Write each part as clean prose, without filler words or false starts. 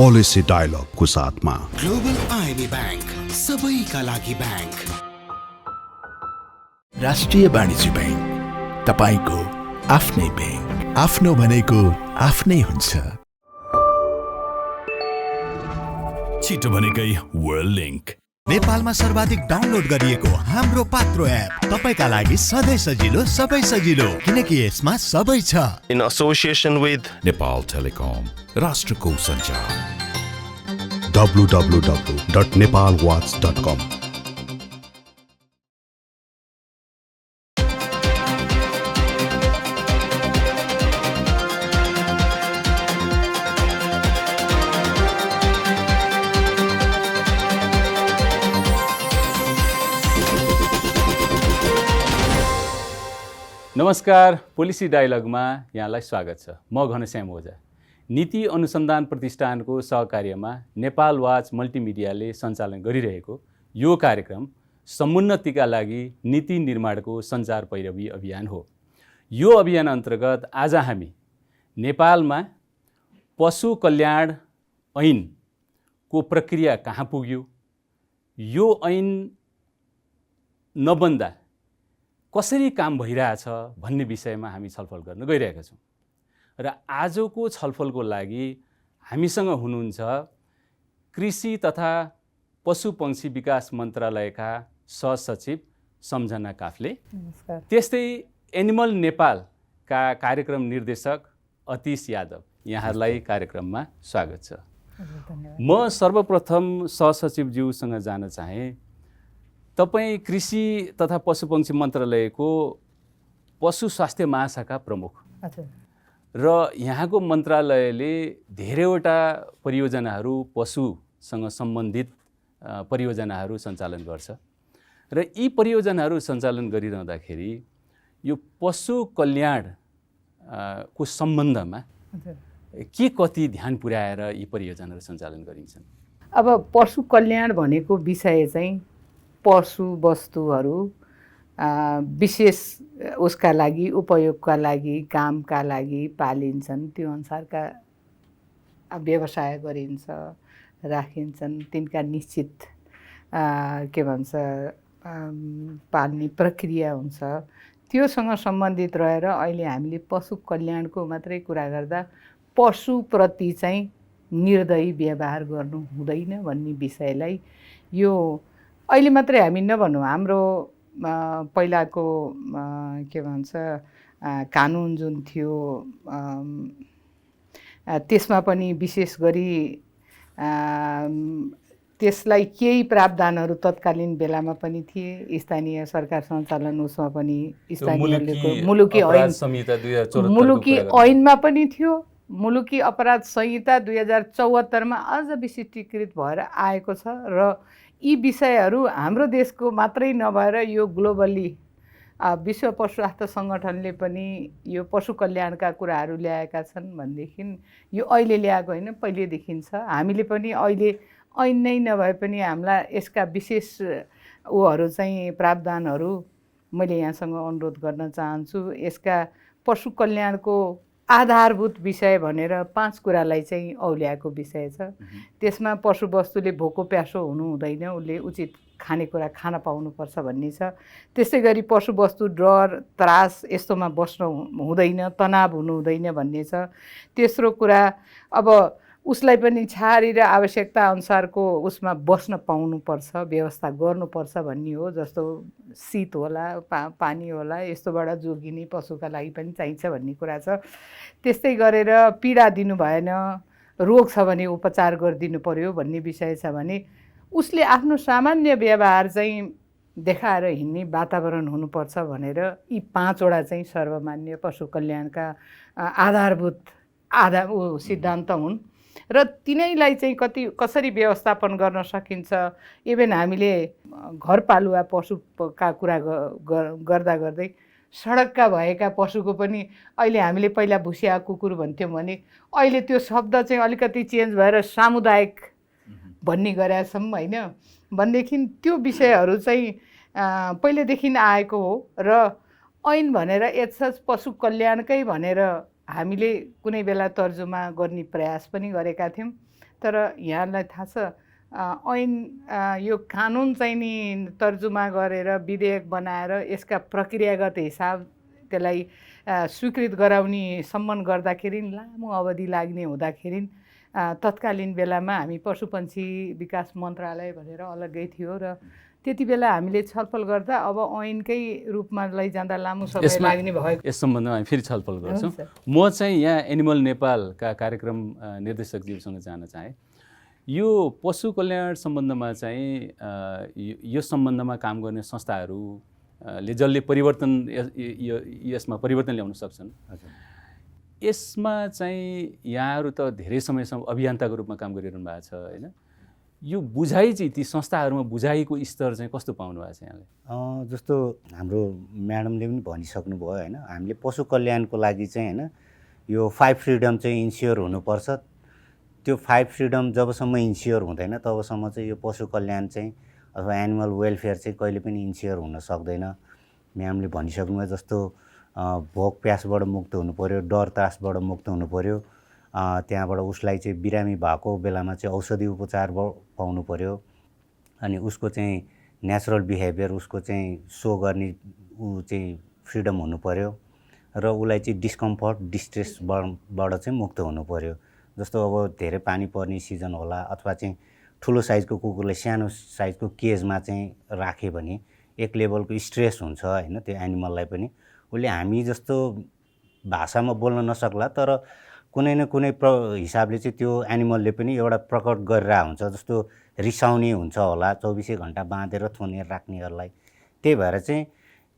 Policy डायलगको साथमा global IMA bank, सबैका लागि बैंक। राष्ट्रिय वाणिज्य बैंक, तपाईको आफ्नै बैंक। आफ्नो भनेको आफ्नै हुन्छ। छिटो भनेकै वर्ल्ड लिंक। नेपालमा सर्वाधिक डाउनलोड गरिएको हाम्रो पात्रो एप तपाईका लागि सधैँ सजिलो, सबै सजिलो, किनकि यसमा सबै छ। In association with Nepal telecom, राष्ट्रको सञ्चार। www.nepalwatch.com। नमस्कार, पोलिसी डायलगमा यहाँलाई स्वागत छ। म घनश्याम ओझा। नीति अनुसन्धान प्रतिष्ठानको सहकार्यमा नेपाल वाच मल्टिमिडियाले सञ्चालन गरिरहेको यो कार्यक्रम समुन्नतिका लागि नीति निर्माणको सञ्चार पैरवी अभियान हो। यो अभियान अन्तर्गत आज हामी नेपालमा पशु कल्याण ऐनको प्रक्रिया कहाँ पुग्यो, यो ऐन नबन्दा कसरी काम भइरहेछ भन्ने विषयमा हामी छलफल गर्न गइरहेका छौँ। र आजको छलफलको लागि हामीसँग हुनुहुन्छ कृषि तथा पशुपक्षी विकास मन्त्रालयका सहसचिव सम्झना काफ्ले, त्यस्तै एनिमल नेपालका कार्यक्रम निर्देशक अतिश यादव। यहाँहरूलाई कार्यक्रममा स्वागत छ। म सर्वप्रथम सहसचिवज्यूसँग जान चाहे। तपाईँ कृषि तथा पशुपक्षी मन्त्रालयको पशु स्वास्थ्य महाशाखा प्रमुख र यहाँको मन्त्रालयले धेरैवटा परियोजनाहरू पशुसँग सम्बन्धित परियोजनाहरू सञ्चालन गर्छ र यी परियोजनाहरू सञ्चालन गरिरहँदाखेरि यो पशु कल्याण को सम्बन्धमा के कति ध्यान पुर्याएर यी परियोजनाहरू सञ्चालन गरिन्छन्? अब पशु कल्याण भनेको विषय चाहिँ पशु वस्तुहरू विशेष उसका लागि, उपयोगका लागि, कामका लागि पालिन्छन्, त्यो अनुसारका व्यवसाय गरिन्छ, राखिन्छन्, तिनका निश्चित के भन्छ पाल्ने प्रक्रिया हुन्छ, त्योसँग सम्बन्धित रहेर अहिले हामीले पशु कल्याणको मात्रै कुरा गर्दा पशुप्रति चाहिँ निर्दयी व्यवहार गर्नु हुँदैन भन्ने विषयलाई यो अहिले मात्रै हामी नभनौँ, हाम्रो पहिलाको के भन्छ कानुन जुन थियो त्यसमा पनि विशेष गरी त्यसलाई केही प्रावधानहरू तत्कालीन बेलामा पनि थिए। स्थानीय सरकार सञ्चालन उसमा पनि स्थानीय मुलुकी ऐनमा पनि थियो। मुलुकी अपराध संहिता 2074 अझ विशिष्टीकृत भएर आएको छ र यी विषयहरू हाम्रो देशको मात्रै नभएर यो ग्लोबली विश्व पशु स्वास्थ्य सङ्गठनले पनि यो पशु कल्याणका कुराहरू ल्याएका छन् भनेदेखि यो अहिले ल्याएको होइन, पहिलेदेखि छ। हामीले पनि अहिले ऐन नै नभए पनि हामीलाई यसका विशेष ऊहरू चाहिँ प्रावधानहरू मैले यहाँसँग अनुरोध गर्न चाहन्छु। यसका पशु कल्याणको आधारभूत विषय भनेर 5 कुरालाई चाहिँ औल्याएको विषय छ। त्यसमा पशुवस्तुले भोको प्यासो हुनु हुँदैन, उसले उचित खानेकुरा खान पाउनुपर्छ भन्ने छ। त्यसै गरी पशुवस्तु डर त्रास यस्तोमा बस्नु हुँदैन, तनाव हुनु हुँदैन भन्ने छ। तेस्रो कुरा अब उसलाई पनि छारी र आवश्यकता अनुसारको उसमा बस्न पाउनुपर्छ, व्यवस्था गर्नुपर्छ भन्ने हो। जस्तो शीत होला, पानी होला, यस्तोबाट जोगिने पशुका लागि पनि चाहिन्छ भन्ने कुरा छ। त्यस्तै गरेर पीडा दिनु भएन, रोग छ भने उपचार गरिदिनु पर्यो भन्ने विषय छ भने उसले आफ्नो सामान्य व्यवहार चाहिँ देखाएर हिँड्ने वातावरण हुनुपर्छ भनेर यी 5 वटा चाहिँ सर्वमान्य पशु कल्याणका आधारभूत सिद्धान्त हुन् र तिनैलाई चाहिँ कसरी व्यवस्थापन गर्न सकिन्छ। इभन हामीले घरपालुवा पशुका कुरा गर्दा गर्दै सडकका भएका पशुको पनि अहिले हामीले पहिला भुसिया कुकुर भन्थ्यौँ भने अहिले त्यो शब्द चाहिँ अलिकति चेन्ज भएर सामुदायिक भन्ने गरेका छौँ होइन। भनेदेखि त्यो विषयहरू चाहिँ पहिलेदेखि आएको हो र ऐन भनेर एचएस पशु कल्याणकै भनेर हामीले कुनै बेला तर्जुमा गर्ने प्रयास पनि गरेका थियौँ। तर यहाँलाई थाहा छ ऐन यो कानुन चाहिँ नि तर्जुमा गरेर विधेयक बनाएर यसका प्रक्रियागत हिसाब त्यसलाई स्वीकृत गराउने सम्म गर्दाखेरि लामो अवधि लाग्ने हुँदाखेरि तत्कालीन बेलामा हामी पशुपन्छी विकास मन्त्रालय भनेर अलग्गै थियो र त्यति बेला हामीले छलफल गर्दा अब ऐनकै रूपमा लैजाँदा लामो समय लाग्ने भएको यस सम्बन्धमा हामी फेरि छलफल गर्छौँ। म चाहिँ यहाँ एनिमल नेपालका कार्यक्रम निर्देशकज्यूसँग जान चाहेँ। यो पशु कल्याण सम्बन्धमा चाहिँ यो सम्बन्धमा काम गर्ने संस्थाहरूले जसले परिवर्तन यसमा परिवर्तन ल्याउन सक्छन्, यसमा चाहिँ यहाँहरू त धेरै समयसम्म अभियन्ताको रूपमा काम गरिरहनु भएको छ होइन, यो बुझाइ चाहिँ ती संस्थाहरूमा बुझाइको स्तर चाहिँ कस्तो पाउनु भएको छ यहाँले? जस्तो हाम्रो म्याडमले पनि भनिसक्नुभयो होइन, हामीले पशु कल्याणको लागि चाहिँ होइन यो 5 फ्रिडम चाहिँ इन्स्योर हुनुपर्छ। त्यो 5 फ्रिडम जबसम्म इन्स्योर हुँदैन तबसम्म चाहिँ यो पशु कल्याण चाहिँ अथवा एनिमल वेलफेयर चाहिँ कहिले पनि इन्स्योर हुन सक्दैन। म्यामले भनिसक्नुभयो जस्तो भोक प्यासबाट मुक्त हुनु पऱ्यो, डर त्रासबाट मुक्त हुनु पऱ्यो, त्यहाँबाट उसलाई चाहिँ बिरामी भएको बेलामा चाहिँ औषधि उपचार पाउनु पऱ्यो, अनि उसको चाहिँ नेचुरल बिहेभियर उसको चाहिँ सो गर्ने ऊ चाहिँ फ्रिडम हुनु पऱ्यो र उसलाई चाहिँ डिस्कम्फर्ट डिस्ट्रेसबाट चाहिँ मुक्त हुनु पऱ्यो। जस्तो अब धेरै पानी पर्ने सिजन होला अथवा चाहिँ ठुलो साइजको कुकुरलाई सानो साइजको केजमा चाहिँ राख्यो भने एक लेभलको स्ट्रेस हुन्छ होइन, त्यो एनिमललाई पनि उसले हामी जस्तो भाषामा बोल्न नसक्ला तर कुनै न कुनै हिसाबले चाहिँ त्यो एनिमलले पनि एउटा प्रकट गरिरहेको हुन्छ। जस्तो रिसाउने हुन्छ होला 24 घन्टा बाँधेर थुनेर राख्नेहरूलाई। त्यही भएर चाहिँ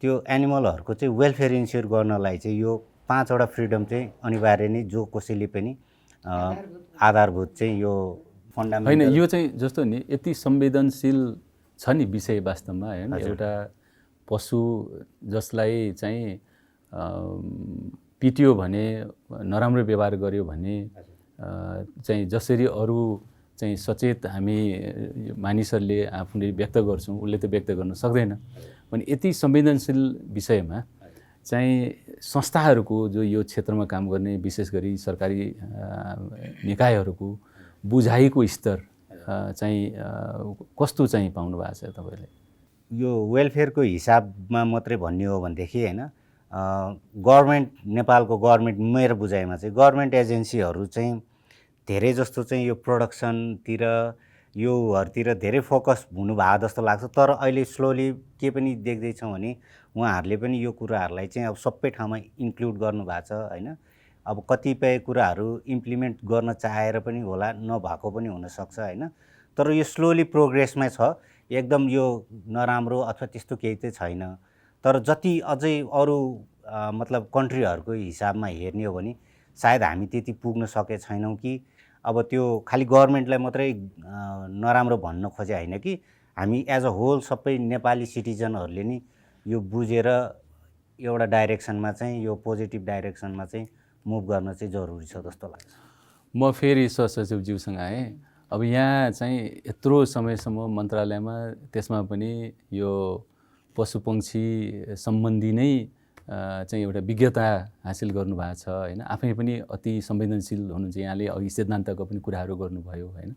त्यो एनिमलहरूको चाहिँ वेलफेयर इन्स्योर गर्नलाई चाहिँ यो 5 वटा फ्रिडम चाहिँ अनिवार्य नै जो कसैले पनि आधारभूत चाहिँ यो फन्डामेन्टल होइन। यो चाहिँ जस्तो नि यति संवेदनशील छ नि विषय वास्तवमा होइन, एउटा पशु जसलाई चाहिँ पिट्यो भने, नराम्रो व्यवहार गर्यो भने चाहिँ जसरी अरू चाहिँ सचेत हामी मानिसहरूले आफूले व्यक्त गर्छौँ उसले त व्यक्त गर्न सक्दैन पनि यति संवेदनशील विषयमा चाहिँ संस्थाहरूको जो यो क्षेत्रमा काम गर्ने विशेष गरी सरकारी निकायहरूको बुझाइको स्तर चाहिँ कस्तो चाहिँ पाउनु भएको छ तपाईँले? यो वेलफेयरको हिसाबमा मात्रै भन्ने हो भनेदेखि होइन, गभर्मेन्ट नेपालको गभर्मेन्ट मेरो बुझाइमा चाहिँ गभर्मेन्ट एजेन्सीहरू चाहिँ धेरै जस्तो चाहिँ यो प्रोडक्सनतिर योहरूतिर धेरै फोकस हुनुभएको जस्तो लाग्छ। तर अहिले स्लोली के पनि देख्दैछौँ भने उहाँहरूले पनि यो कुराहरूलाई चाहिँ अब सबै ठाउँमा इन्क्लुड गर्नुभएको छ होइन। अब कतिपय कुराहरू इम्प्लिमेन्ट गर्न चाहेर पनि होला, नभएको पनि हुनसक्छ होइन, तर यो स्लोली प्रोग्रेसमै छ। एकदम यो नराम्रो अथवा त्यस्तो केही चाहिँ छैन। तर जति अझै अरू मतलब कन्ट्रीहरूको हिसाबमा हेर्ने हो भने सायद हामी त्यति पुग्न सके छैनौँ कि अब त्यो खालि गभर्मेन्टलाई मात्रै नराम्रो भन्न खोजे होइन कि हामी एज अ होल सबै नेपाली सिटिजनहरूले नि यो बुझेर एउटा डाइरेक्सनमा चाहिँ यो पोजिटिभ डाइरेक्सनमा चाहिँ मुभ गर्न चाहिँ जरुरी छ जस्तो लाग्छ। म फेरि सहसचिवज्यूसँग आएँ। अब यहाँ चाहिँ यत्रो समयसम्म मन्त्रालयमा त्यसमा पनि यो पशुपक्षी सम्बन्धी नै चाहिँ एउटा विज्ञता हासिल गर्नुभएको छ होइन, आफै पनि अति संवेदनशील हुनुहुन्छ यहाँले, अघि सिद्धान्तको पनि कुराहरू गर्नुभयो होइन।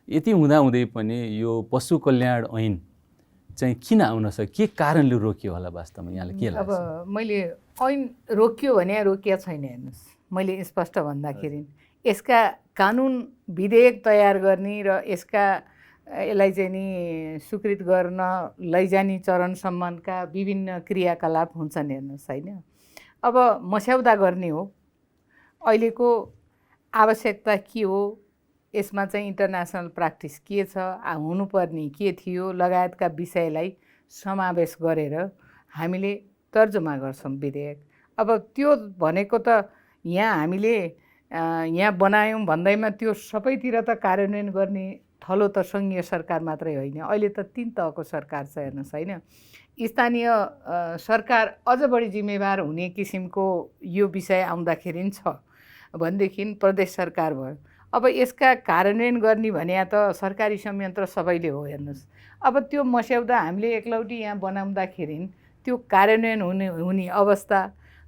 यति हुँदाहुँदै पनि यो पशु कल्याण ऐन चाहिँ किन आउन सक्यो, के कारणले रोकियो होला वास्तवमा यहाँले के लाग्छ? अब मैले ऐन रोकियो भने रोकिया छैन, हेर्नुहोस् मैले स्पष्ट भन्दाखेरि यसका कानुन विधेयक तयार गर्ने र यसलाई चाहिँ नि स्वीकृत गर्न लैजाने चरणसम्मका विभिन्न क्रियाकलाप हुन्छन्, हेर्नुहोस् होइन। अब मस्यौदा गर्ने हो, अहिलेको आवश्यकता के हो, यसमा चाहिँ इन्टरनेसनल प्र्याक्टिस के छ, हुनुपर्ने के थियो लगायतका विषयलाई समावेश गरेर हामीले तर्जुमा गर्छौँ विधेयक। अब त्यो भनेको त यहाँ हामीले यहाँ बनायौँ भन्दैमा त्यो सबैतिर त कार्यान्वयन गर्ने थलो त सङ्घीय सरकार मात्रै होइन, अहिले त 3 तहको सरकार छ, हेर्नुहोस् होइन। स्थानीय सरकार अझ बढी जिम्मेवार हुने किसिमको यो विषय आउँदाखेरि छ भनेदेखि प्रदेश सरकार भयो। अब यसका कार्यान्वयन गर्ने भने त सरकारी संयन्त्र सबैले हो, हेर्नुहोस्। अब त्यो मस्यौदा हामीले एकलौटी यहाँ बनाउँदाखेरि त्यो कार्यान्वयन हुने अवस्था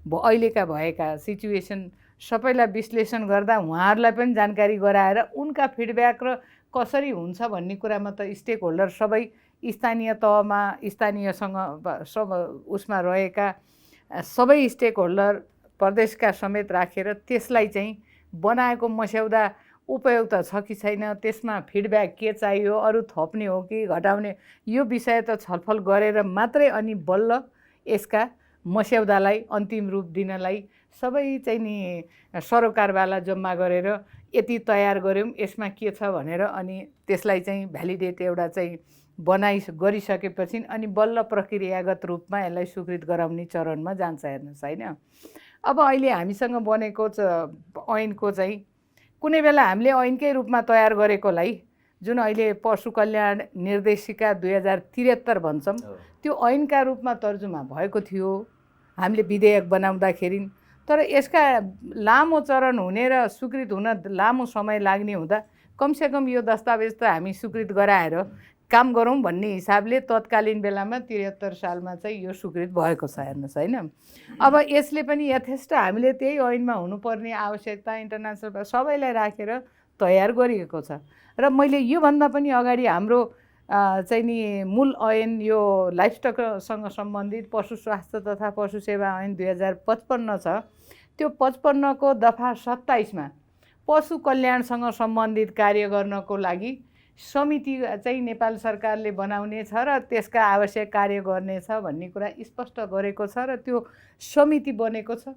अहिलेका भएका सिचुएसन सबैलाई विश्लेषण गर्दा उहाँहरूलाई पनि जानकारी गराएर उनका फिडब्याक र कसरी हुन्छ भन्ने कुरामा त स्टेक होल्डर सबै स्थानीय तहमा स्थानीयसँग सब उसमा रहेका सबै स्टेक होल्डर प्रदेशका समेत राखेर त्यसलाई चाहिँ बनाएको मस्यौदा उपयुक्त छ कि छैन, त्यसमा फिडब्याक के चाहियो, अरू थप्ने हो कि घटाउने, यो विषय त छलफल गरेर मात्रै अनि बल्ल यसका मस्यौदालाई अन्तिम रूप दिनलाई सबै चाहिँ नि सरोकारवाला जम्मा गरेर यति तयार गऱ्यौँ यसमा के छ भनेर अनि त्यसलाई चाहिँ भ्यालिडेट एउटा चाहिँ गरिसकेपछि अनि बल्ल प्रक्रियागत रूपमा यसलाई स्वीकृत गराउने चरणमा जान्छ हेर्नुहोस् होइन। अब अहिले हामीसँग बनेको ऐनको चाहिँ कुनै बेला हामीले ऐनकै रूपमा तयार गरेकोलाई जुन अहिले पशु कल्याण निर्देशिका 2073 भन्छौँ त्यो ऐनका रूपमा तर्जुमा भएको थियो हामीले विधेयक बनाउँदाखेरि, तर यसका लामो चरण हुने र स्वीकृत हुन लामो समय लाग्ने हुँदा कमसेकम यो दस्तावेज त हामी स्वीकृत गराएर काम गरौँ भन्ने हिसाबले तत्कालीन बेलामा 73 सालमा चाहिँ यो स्वीकृत भएको छ हेर्नुहोस् होइन। अब यसले पनि यथेष्ट हामीले त्यही ऐनमा हुनुपर्ने आवश्यकता इन्टरनेसनल सबैलाई राखेर तयार गरिएको छ। र मैले योभन्दा पनि अगाडि हाम्रो चाहिँ नि मूल ऐन यो लाइफस्टकसँग सम्बन्धित पशु स्वास्थ्य तथा पशु सेवा ऐन 2055 छ, त्यो 55 को दफा 27 मा पशु कल्याणसँग सम्बन्धित कार्य गर्नको लागि समिति चाहिँ नेपाल सरकारले बनाउने छ र त्यसका आवश्यक कार्य गर्नेछ भन्ने कुरा स्पष्ट गरेको छ र त्यो समिति बनेको छ।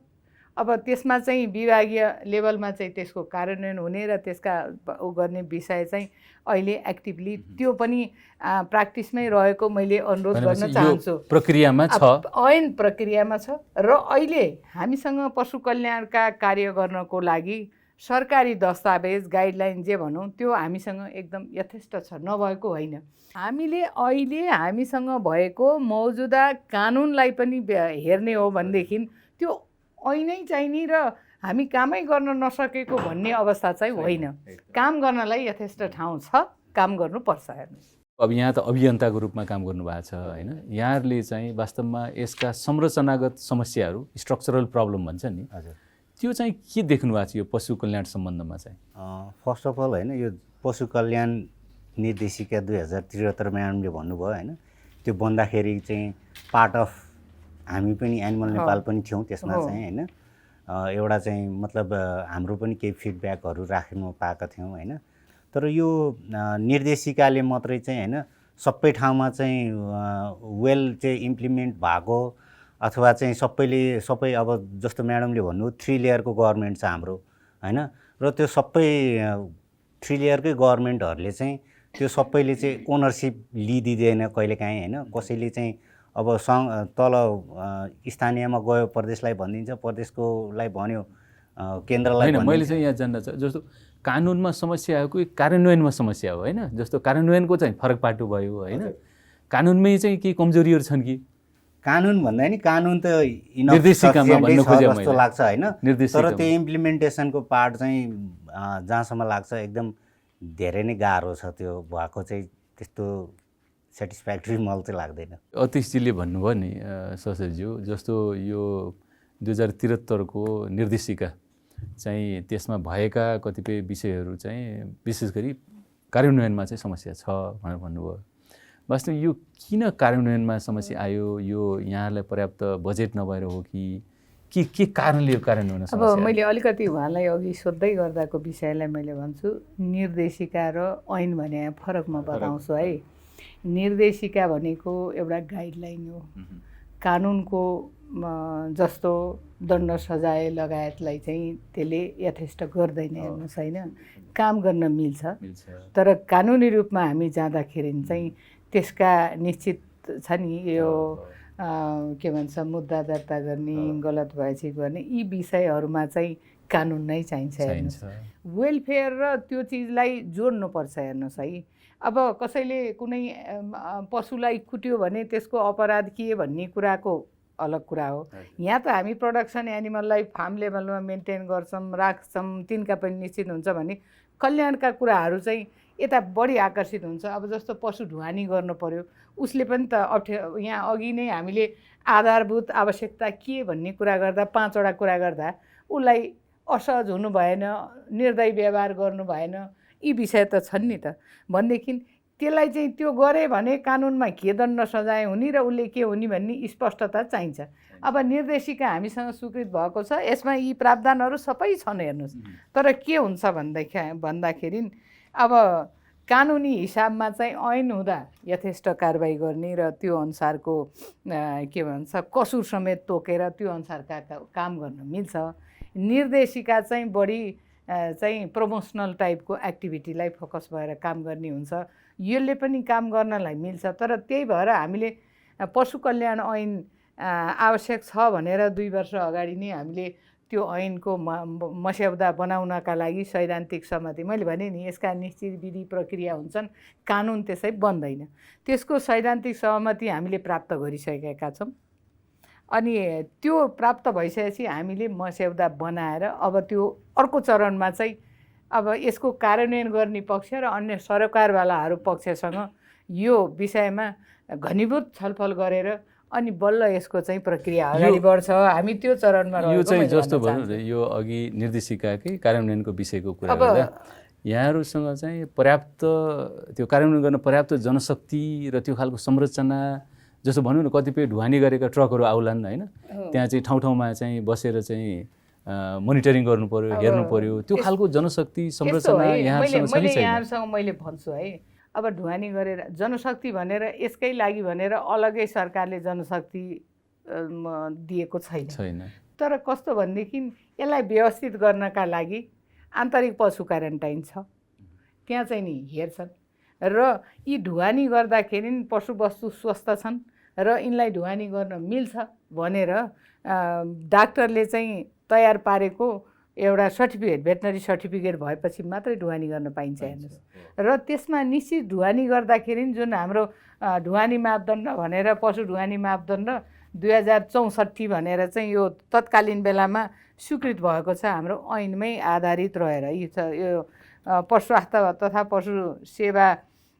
अब त्यसमा चाहिँ विभागीय लेभलमा चाहिँ त्यसको कार्यान्वयन हुने र त्यसका गर्ने विषय चाहिँ अहिले एक्टिभली त्यो पनि प्र्याक्टिसमै रहेको मैले अनुरोध गर्न चाहन्छु। प्रक्रियामा छ, ऐन प्रक्रियामा छ र अहिले हामीसँग पशु कल्याणका कार्य गर्नको लागि सरकारी दस्तावेज गाइडलाइन जे भनौँ त्यो हामीसँग एकदम यथेष्ट छ, नभएको होइन। हामीले अहिले हामीसँग भएको मौजुदा कानुनलाई पनि हेर्ने हो भनेदेखि त्यो ऐनै चाहिने र हामी कामै गर्न नसकेको भन्ने अवस्था चाहिँ होइन। काम गर्नलाई यथेष्ट ठाउँ छ, काम गर्नुपर्छ हेर्नुहोस्। अब यहाँ त अभियन्ताको रूपमा काम गर्नुभएको छ होइन, यहाँहरूले चाहिँ वास्तवमा यसका संरचनागत समस्याहरू स्ट्रक्चरल प्रब्लम भन्छ नि, हजुर त्यो चाहिँ के देख्नु भएको छ यो पशु कल्याण सम्बन्धमा चाहिँ? फर्स्ट अफ अल होइन यो पशु कल्याण निर्देशिका 2073 म्याडमले भन्नुभयो होइन, त्यो बन्दाखेरि चाहिँ पार्ट अफ हामी पनि एनिमल नेपाल पनि थियौँ त्यसमा चाहिँ होइन। एउटा चाहिँ मतलब हाम्रो पनि केही फिडब्याकहरू राख्नु पाएका थियौँ होइन। तर यो निर्देशिकाले मात्रै चाहिँ होइन सबै ठाउँमा चाहिँ वेल चाहिँ इम्प्लिमेन्ट भएको अथवा चाहिँ सबै अब जस्तो म्याडमले भन्नु 3 लेयरको गभर्मेन्ट छ हाम्रो होइन, र त्यो सबै 3 लेयरकै गभर्मेन्टहरूले चाहिँ त्यो सबैले चाहिँ ओनरसिप लिइदिँदैन कहिलेकाहीँ होइन। कसैले चाहिँ अब तल स्थानीयमा गयो प्रदेशलाई भनिदिन्छ, प्रदेशकोलाई भन्यो केन्द्रलाई होइन। मैले चाहिँ यहाँ जान्न चाहन्छु जस्तो कानुनमा समस्या हो कि कार्यान्वयनमा समस्या हो होइन, जस्तो कार्यान्वयनको चाहिँ फरक पाटो भयो होइन, कानुनमै चाहिँ केही कमजोरीहरू छन् कि? कानुन भन्दा नि कानुन त निर्देशिकामा भन्न खोजेँ मैले जस्तो लाग्छ होइन, तर त्यो इम्प्लिमेन्टेसनको पार्ट चाहिँ जहाँसम्म लाग्छ एकदम धेरै नै गाह्रो छ। त्यो भएको चाहिँ त्यस्तो सेटिस्फ्याक्ट्री मलाई चाहिँ लाग्दैन। अतिशजीले भन्नुभयो नि ससरज्यू, जस्तो यो 2073 को निर्देशिका चाहिँ त्यसमा भएका कतिपय विषयहरू चाहिँ विशेष गरी कार्यान्वयनमा चाहिँ समस्या छ भनेर भन्नुभयो। वास्तवमा यो किन कार्यान्वयनमा समस्या आयो? यो यहाँलाई पर्याप्त बजेट नभएर हो कि के कारणले यो कार्यान्वयन समस्या? अब मैले अलिकति उहाँलाई अघि सोध्दै गर्दाको विषयलाई मैले भन्छु, निर्देशिका र ऐन भने फरक म बताउँछु है। निर्देशिका भनेको एउटा गाइडलाइन हो, कानुनको जस्तो दण्ड सजाय लगायतलाई चाहिँ त्यसले यथेष्ट गर्दैन हेर्नुहोस् होइन। काम गर्न मिल्छ, तर कानुनी रूपमा हामी जाँदाखेरि चाहिँ त्यसका निश्चित छ नि यो के भन्छ मुद्दा दर्ता गर्ने, गलत भएपछि गर्ने, यी विषयहरूमा चाहिँ कानुन नै चाहिन्छ हेर्नुहोस्। वेलफेयर र त्यो चिजलाई जोड्नुपर्छ हेर्नुहोस् है। अब कसैले कुनै पशुलाई कुट्यो भने त्यसको अपराध के भन्ने कुराको अलग कुरा हो। यहाँ त हामी प्रोडक्सन एनिमललाई फार्म लेभलमा मेन्टेन गर्छौँ राख्छौँ, तिनका पनि निश्चित हुन्छ भने कल्याणका कुराहरू चाहिँ यता बढी आकर्षित हुन्छ। अब जस्तो पशु ढुवानी गर्नु पर्यो, उसले पनि त यहाँ अघि नै हामीले आधारभूत आवश्यकता के भन्ने कुरा गर्दा 5 वटा कुरा गर्दा उसलाई असहज हुनु भएन, निर्दयी व्यवहार गर्नु भएन, यी विषय त छन् नि त भनेदेखि त्यसलाई चाहिँ त्यो गरे भने कानुनमा के दण्ड सजाय हुने र उसले के हुने भन्ने स्पष्टता चाहिन्छ। अब निर्देशिका हामीसँग स्वीकृत भएको छ, यसमा यी प्रावधानहरू सबै छन् हेर्नुहोस्। तर के हुन्छ भन्दाखेरि अब कानुनी हिसाबमा चाहिँ ऐन हुँदा यथेष्ट कारबाही गर्ने र त्यो अनुसारको के भन्छ कसुर समेत तोकेर त्यो अनुसारका काम गर्न मिल्छ। निर्देशिका चाहिँ बढी चाहिँ प्रमोसनल टाइपको एक्टिभिटीलाई फोकस भएर काम गर्ने हुन्छ, यसले पनि काम गर्नलाई मिल्छ। तर त्यही भएर हामीले पशु कल्याण ऐन आवश्यक छ भनेर 2 वर्ष अगाडि नै हामीले त्यो ऐनको मस्यौदा बनाउनका लागि सैद्धान्तिक सहमति, मैले भने नि यसका निश्चित विधि प्रक्रिया हुन्छन्, कानुन त्यसै बन्दैन, त्यसको सैद्धान्तिक सहमति हामीले प्राप्त गरिसकेका छौँ। अनि त्यो प्राप्त भइसकेपछि हामीले मस्यौदा बनाएर अब त्यो अर्को चरणमा चाहिँ अब यसको कार्यान्वयन गर्ने पक्ष र अन्य सरकारवालाहरू पक्षसँग यो विषयमा घनीभूत छलफल गरेर अनि बल्ल यसको चाहिँ प्रक्रिया अगाडि बढ्छ। हामी त्यो चरणमा यो चाहिँ जस्तो भन्नु यो अघि निर्देशिकाकै कार्यान्वयनको विषयको कुरा गर्दा यहाँहरूसँग चाहिँ पर्याप्त त्यो कार्यान्वयन गर्न पर्याप्त जनशक्ति र त्यो खालको संरचना, जस्तो भनौँ न कतिपय ढुवानी गरेका ट्रकहरू आउलान् होइन, त्यहाँ चाहिँ ठाउँ ठाउँमा चाहिँ बसेर चाहिँ मोनिटरिङ गर्नु पर्यो, हेर्नु पर्यो, त्यो खालको जनशक्ति संरचना यहाँहरूसँग मैले भन्छु है। अब ढुवानी गरेर जनशक्ति भनेर यसकै लागि भनेर अलग्गै सरकारले जनशक्ति दिएको छैन। तर कस्तो भनेदेखि यसलाई व्यवस्थित गर्नका लागि आन्तरिक पशु क्वारेन्टाइन छ, त्यहाँ चाहिँ नि हेर्छन् र यी ढुवानी गर्दाखेरि पशुवस्तु स्वस्थ छन् र यिनलाई ढुवानी गर्न मिल्छ भनेर डाक्टरले चाहिँ तयार पारेको एउटा सर्टिफिकेट, भेटनरी सर्टिफिकेट भएपछि मात्रै ढुवानी गर्न पाइन्छ हेर्नुहोस्। र त्यसमा निश्चित ढुवानी गर्दाखेरि जुन हाम्रो ढुवानी मापदण्ड भनेर पशु ढुवानी मापदण्ड 2064 भनेर चाहिँ यो तत्कालीन बेलामा स्वीकृत भएको छ हाम्रो ऐनमै आधारित रहेर। यो पशु स्वास्थ्य तथा पशु सेवा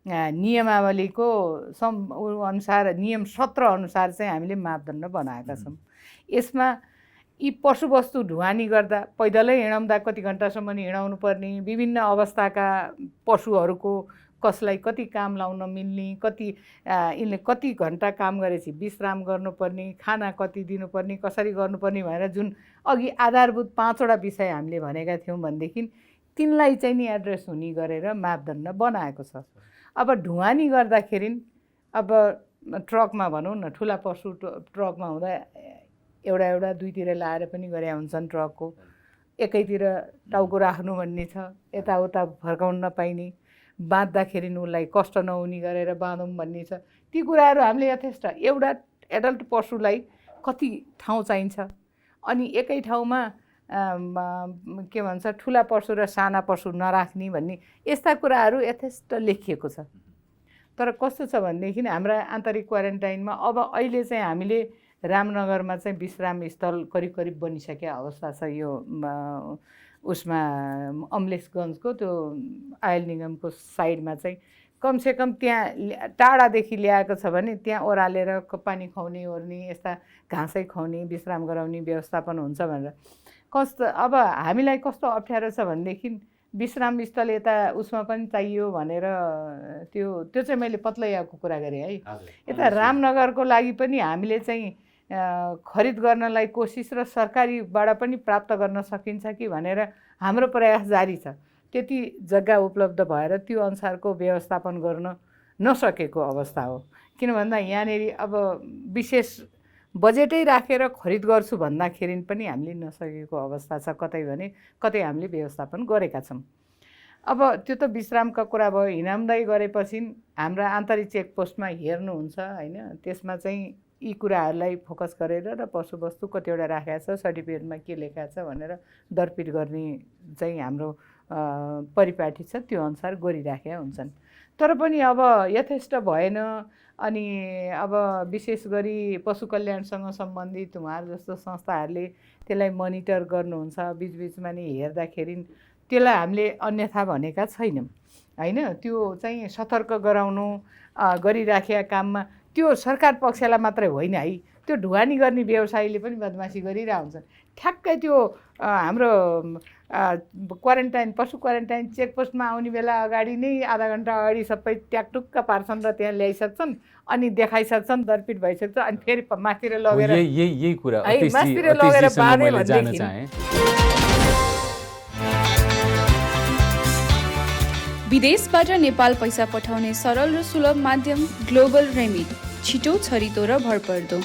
नियमावलीको अनुसार नियम 17 अनुसार चाहिँ हामीले मापदण्ड बनाएका छौँ। यसमा यी पशुवस्तु ढुवानी गर्दा पैदलै हिँडाउँदा कति घन्टासम्म हिँडाउनु पर्ने, विभिन्न अवस्थाका पशुहरूको कसलाई कति काम लाउन मिल्ने, कति यिनले कति घन्टा काम गरेपछि विश्राम गर्नुपर्ने, खाना कति दिनुपर्ने, कसरी गर्नुपर्ने भनेर जुन अघि आधारभूत 5वटा विषय हामीले भनेका थियौँ भनेदेखि तिनलाई चाहिँ नि एड्रेस हुने गरेर मापदण्ड बनाएको छ। अब ढुवानी गर्दाखेरि अब ट्रकमा भनौँ न, ठुला पशु ट्रकमा हुँदा एउटा दुईतिर लाएर पनि गरे हुन्छन्, ट्रकको एकैतिर टाउको राख्नु भन्ने छ, यताउता फर्काउन नपाइने, बाँध्दाखेरि उसलाई कष्ट नहुने गरेर बाँधौँ भन्ने छ। ती कुराहरू हामीले यथेष्ट एउटा एडल्ट पशुलाई कति ठाउँ चाहिन्छ अनि एकै ठाउँमा के भन्छ ठुला पशु र साना पशु नराख्ने भन्ने यस्ता कुराहरू यथेष्ट लेखिएको छ। तर कस्तो छ भनेदेखि हाम्रा आन्तरिक क्वारेन्टाइनमा अब अहिले चाहिँ हामीले रामनगरमा चाहिँ विश्राम स्थल करिब बनिसकेको अवस्था छ। यो उसमा अमलेशगञ्जको त्यो आयल निगमको साइडमा चाहिँ कमसेकम त्यहाँ टाढादेखि ल्याएको छ भने त्यहाँ ओह्रालेर पानी खुवाउने ओर्ने, यस्ता घाँसै खुवाउने, विश्राम गराउने व्यवस्थापन हुन्छ भनेर। कस्तो अब हामीलाई कस्तो अप्ठ्यारो छ भनेदेखि विश्राम स्थल यता उसमा पनि चाहियो भनेर त्यो चाहिँ मैले पत्लैयाको कुरा गरेँ है। यता रामनगरको लागि पनि हामीले चाहिँ खरिद गर्नलाई कोसिस र सरकारीबाट पनि प्राप्त गर्न सकिन्छ कि भनेर हाम्रो प्रयास जारी छ। त्यति जग्गा उपलब्ध भएर त्यो अनुसारको व्यवस्थापन गर्न नसकेको अवस्था हो। किन भन्दा यहाँनिर अब विशेष बजेटै राखेर खरिद गर्छु भन्दाखेरि पनि हामीले नसकेको अवस्था छ, कतै भने कतै हामीले व्यवस्थापन गरेका छौँ। अब त्यो त विश्रामका कुरा भयो। हिँडाउँदै गरेपछि हाम्रा आन्तरिक चेकपोस्टमा हेर्नुहुन्छ होइन, त्यसमा चाहिँ यी कुराहरूलाई फोकस गरेर र पशुवस्तु कतिवटा राखेको छ, सर्टिफिकेटमा के लेखाएको छ भनेर दरपिट गर्ने चाहिँ हाम्रो परिपाटी छ, त्यो अनुसार गरिराखेका हुन्छन्। तर पनि अब यथेष्ट भएन। अनि अब विशेष गरी पशु कल्याणसँग सम्बन्धित उहाँहरू जस्तो संस्थाहरूले त्यसलाई मोनिटर गर्नुहुन्छ, बिचबिचमा नि हेर्दाखेरि त्यसलाई हामीले अन्यथा भनेका छैनौँ होइन। त्यो चाहिँ सतर्क गराउनु गरिराखेका काममा त्यो सरकार पक्षलाई मात्रै होइन है, त्यो ढुवानी गर्ने व्यवसायीले पनि बदमासी गरिरहेको हुन्छन्। ठ्याक्कै त्यो हाम्रो क्वारेन्टाइन पशु क्वारेन्टाइन चेकपोस्टमा आउने बेला अगाडि नै आधा घन्टा अगाडि सबै ट्याकटुक्क पार्छन् र त्यहाँ ल्याइसक्छन् अनि देखाइसक्छन्, दरपिट भइसक्छ, अनि फेरि माथितिर लगेर यही कुरा माथितिर लगेर बाँधे जान भनेदेखि चाहे। विदेशबाट नेपाल पैसा पठाउने सरल र सुलभ माध्यम ग्लोबल रेमिट, छिटो, छरितो र भरपर्दो।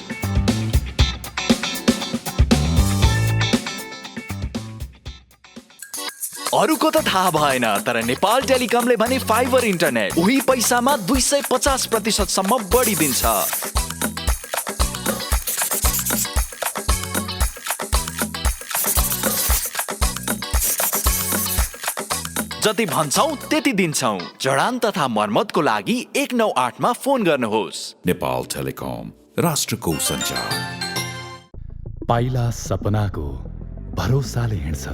अरूको त थाहा भएन, तर नेपाल टेलिकमले भने फाइबर इन्टरनेट उही पैसामा 250% सम्म बढी दिन्छ। जति भन्छौं त्यति दिन्छौं। जडान तथा मर्मतको लागि 198 मा फोन गर्नुहोस्। नेपाल टेलिकम, राष्ट्रको सञ्चार। पाइला सपनाको भरोसाले हिँड्छ,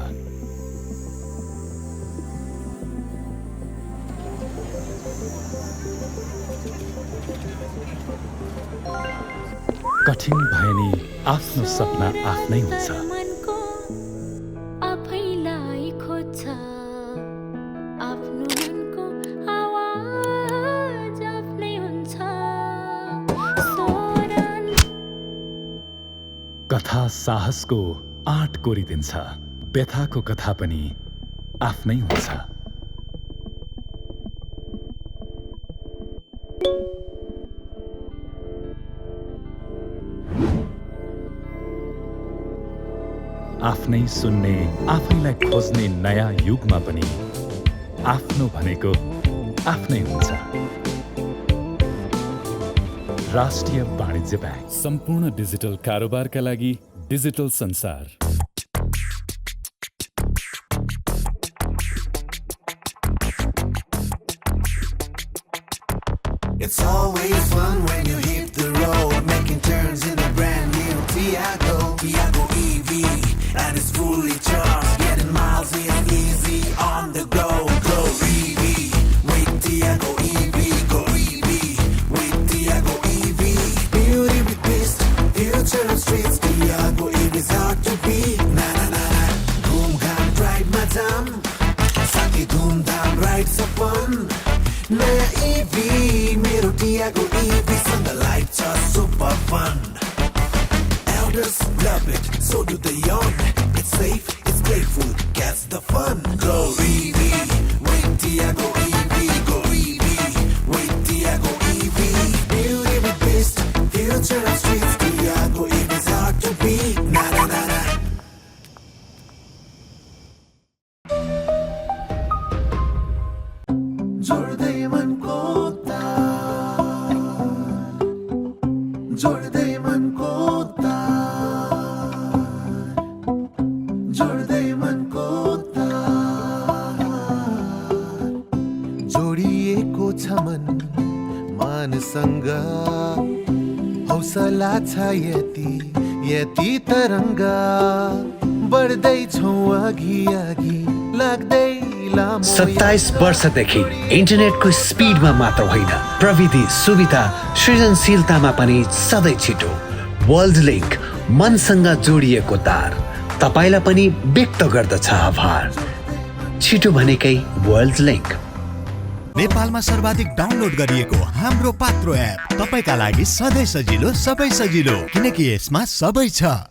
कठिन भए नि आफ्नो सपना आफ्नै हुन्छ। कथा साहसको आँट कोरिदिन्छ, व्यथाको कथा पनि आफ्नै हुन्छ। आफ्नै सुन्ने, आफैलाई खोज्ने नयाँ युगमा पनि आफ्नो भनेको आफ्नै हुन्छ। राष्ट्रिय वाणिज्य ब्याङ्क, सम्पूर्ण डिजिटल कारोबारका लागि डिजिटल संसार। It's always fun when you hit the road, making turns in the brand new Tiago EV, and it's fully charged, getting miles is easy on the go. Go EV with Tiago EV, go EV with Tiago EV. Beauty with twist, future of streets. Tiago EV is hard to beat. Na na na na, boom gum drive madam, saki boom down ride so fun. Naya EV, मेरो Tiago EV, and the lights are super fun. Elders love it, so do the young. It's safe, it's playful, gets the fun. Go EV, with Tiago EV, go EV, with Tiago EV. Beauty with twist, future of streets. Tiago EV is hard to beat. Na na na na. जोड्दै मनको तार, जोड्दै मनको तार, जोड्दै मनको तार। जोडिएको छ मन मानसँग, हौसला छ यति तरङ्ग, बढ्दैछौँ अघि अघि लाग्दै 27 वर्षदेखि इन्टरनेटको स्पिडमा मात्र होइन, प्रविधि सुविधा सृजनशीलतामा पनि सधैँ छिटो। वर्ल्ड लिङ्क, मनसँग जोडिएको तार, तपाईँलाई पनि व्यक्त गर्दछ आभार। छिटो भनेकै वर्ल्ड लिङ्क। नेपालमा सर्वाधिक डाउनलोड गरिएको हाम्रो पात्रो एप तपाईँका लागि सधैँ सजिलो, सबै सजिलो, किनकि यसमा सबै छ।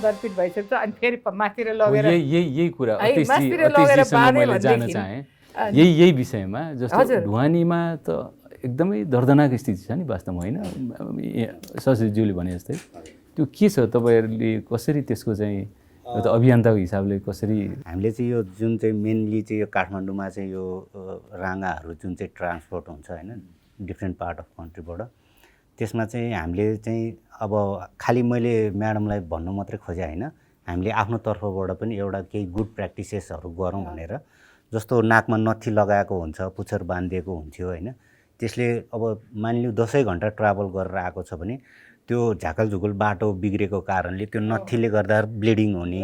दरपिट भइसक्छ, अनि फेरि माथितिर लगेर यही कुरा माथितिर लगेर बाँधे मैले जान चाहेँ। यही विषयमा जस्तो ढुवानीमा त एकदमै दर्दनाक स्थिति छ नि वास्तवमा, होइन? सचिवज्यूले भने जस्तै त्यो के छ, तपाईँहरूले कसरी त्यसको चाहिँ अभियन्ताको हिसाबले कसरी? हामीले चाहिँ यो जुन चाहिँ मेनली चाहिँ यो काठमाडौँमा चाहिँ यो राँगाहरू जुन चाहिँ ट्रान्सपोर्ट हुन्छ होइन, डिफ्रेन्ट पार्ट अफ कन्ट्रीबाट, त्यसमा चाहिँ हामीले चाहिँ अब खालि मैले म्याडमलाई भन्नु मात्रै खोजेँ होइन, हामीले आफ्नो तर्फबाट पनि एउटा केही गुड प्र्याक्टिसेसहरू गरौँ भनेर। जस्तो नाकमा नत्थी लगाएको हुन्छ, पुच्छर बाँधिएको हुन्थ्यो होइन, त्यसले अब मानिलिउँ 10 घन्टा ट्राभल गरेर आएको छ भने त्यो झाकलझुकुल बाटो बिग्रेको कारणले त्यो नत्थीले गर्दा ब्लिडिङ हुने,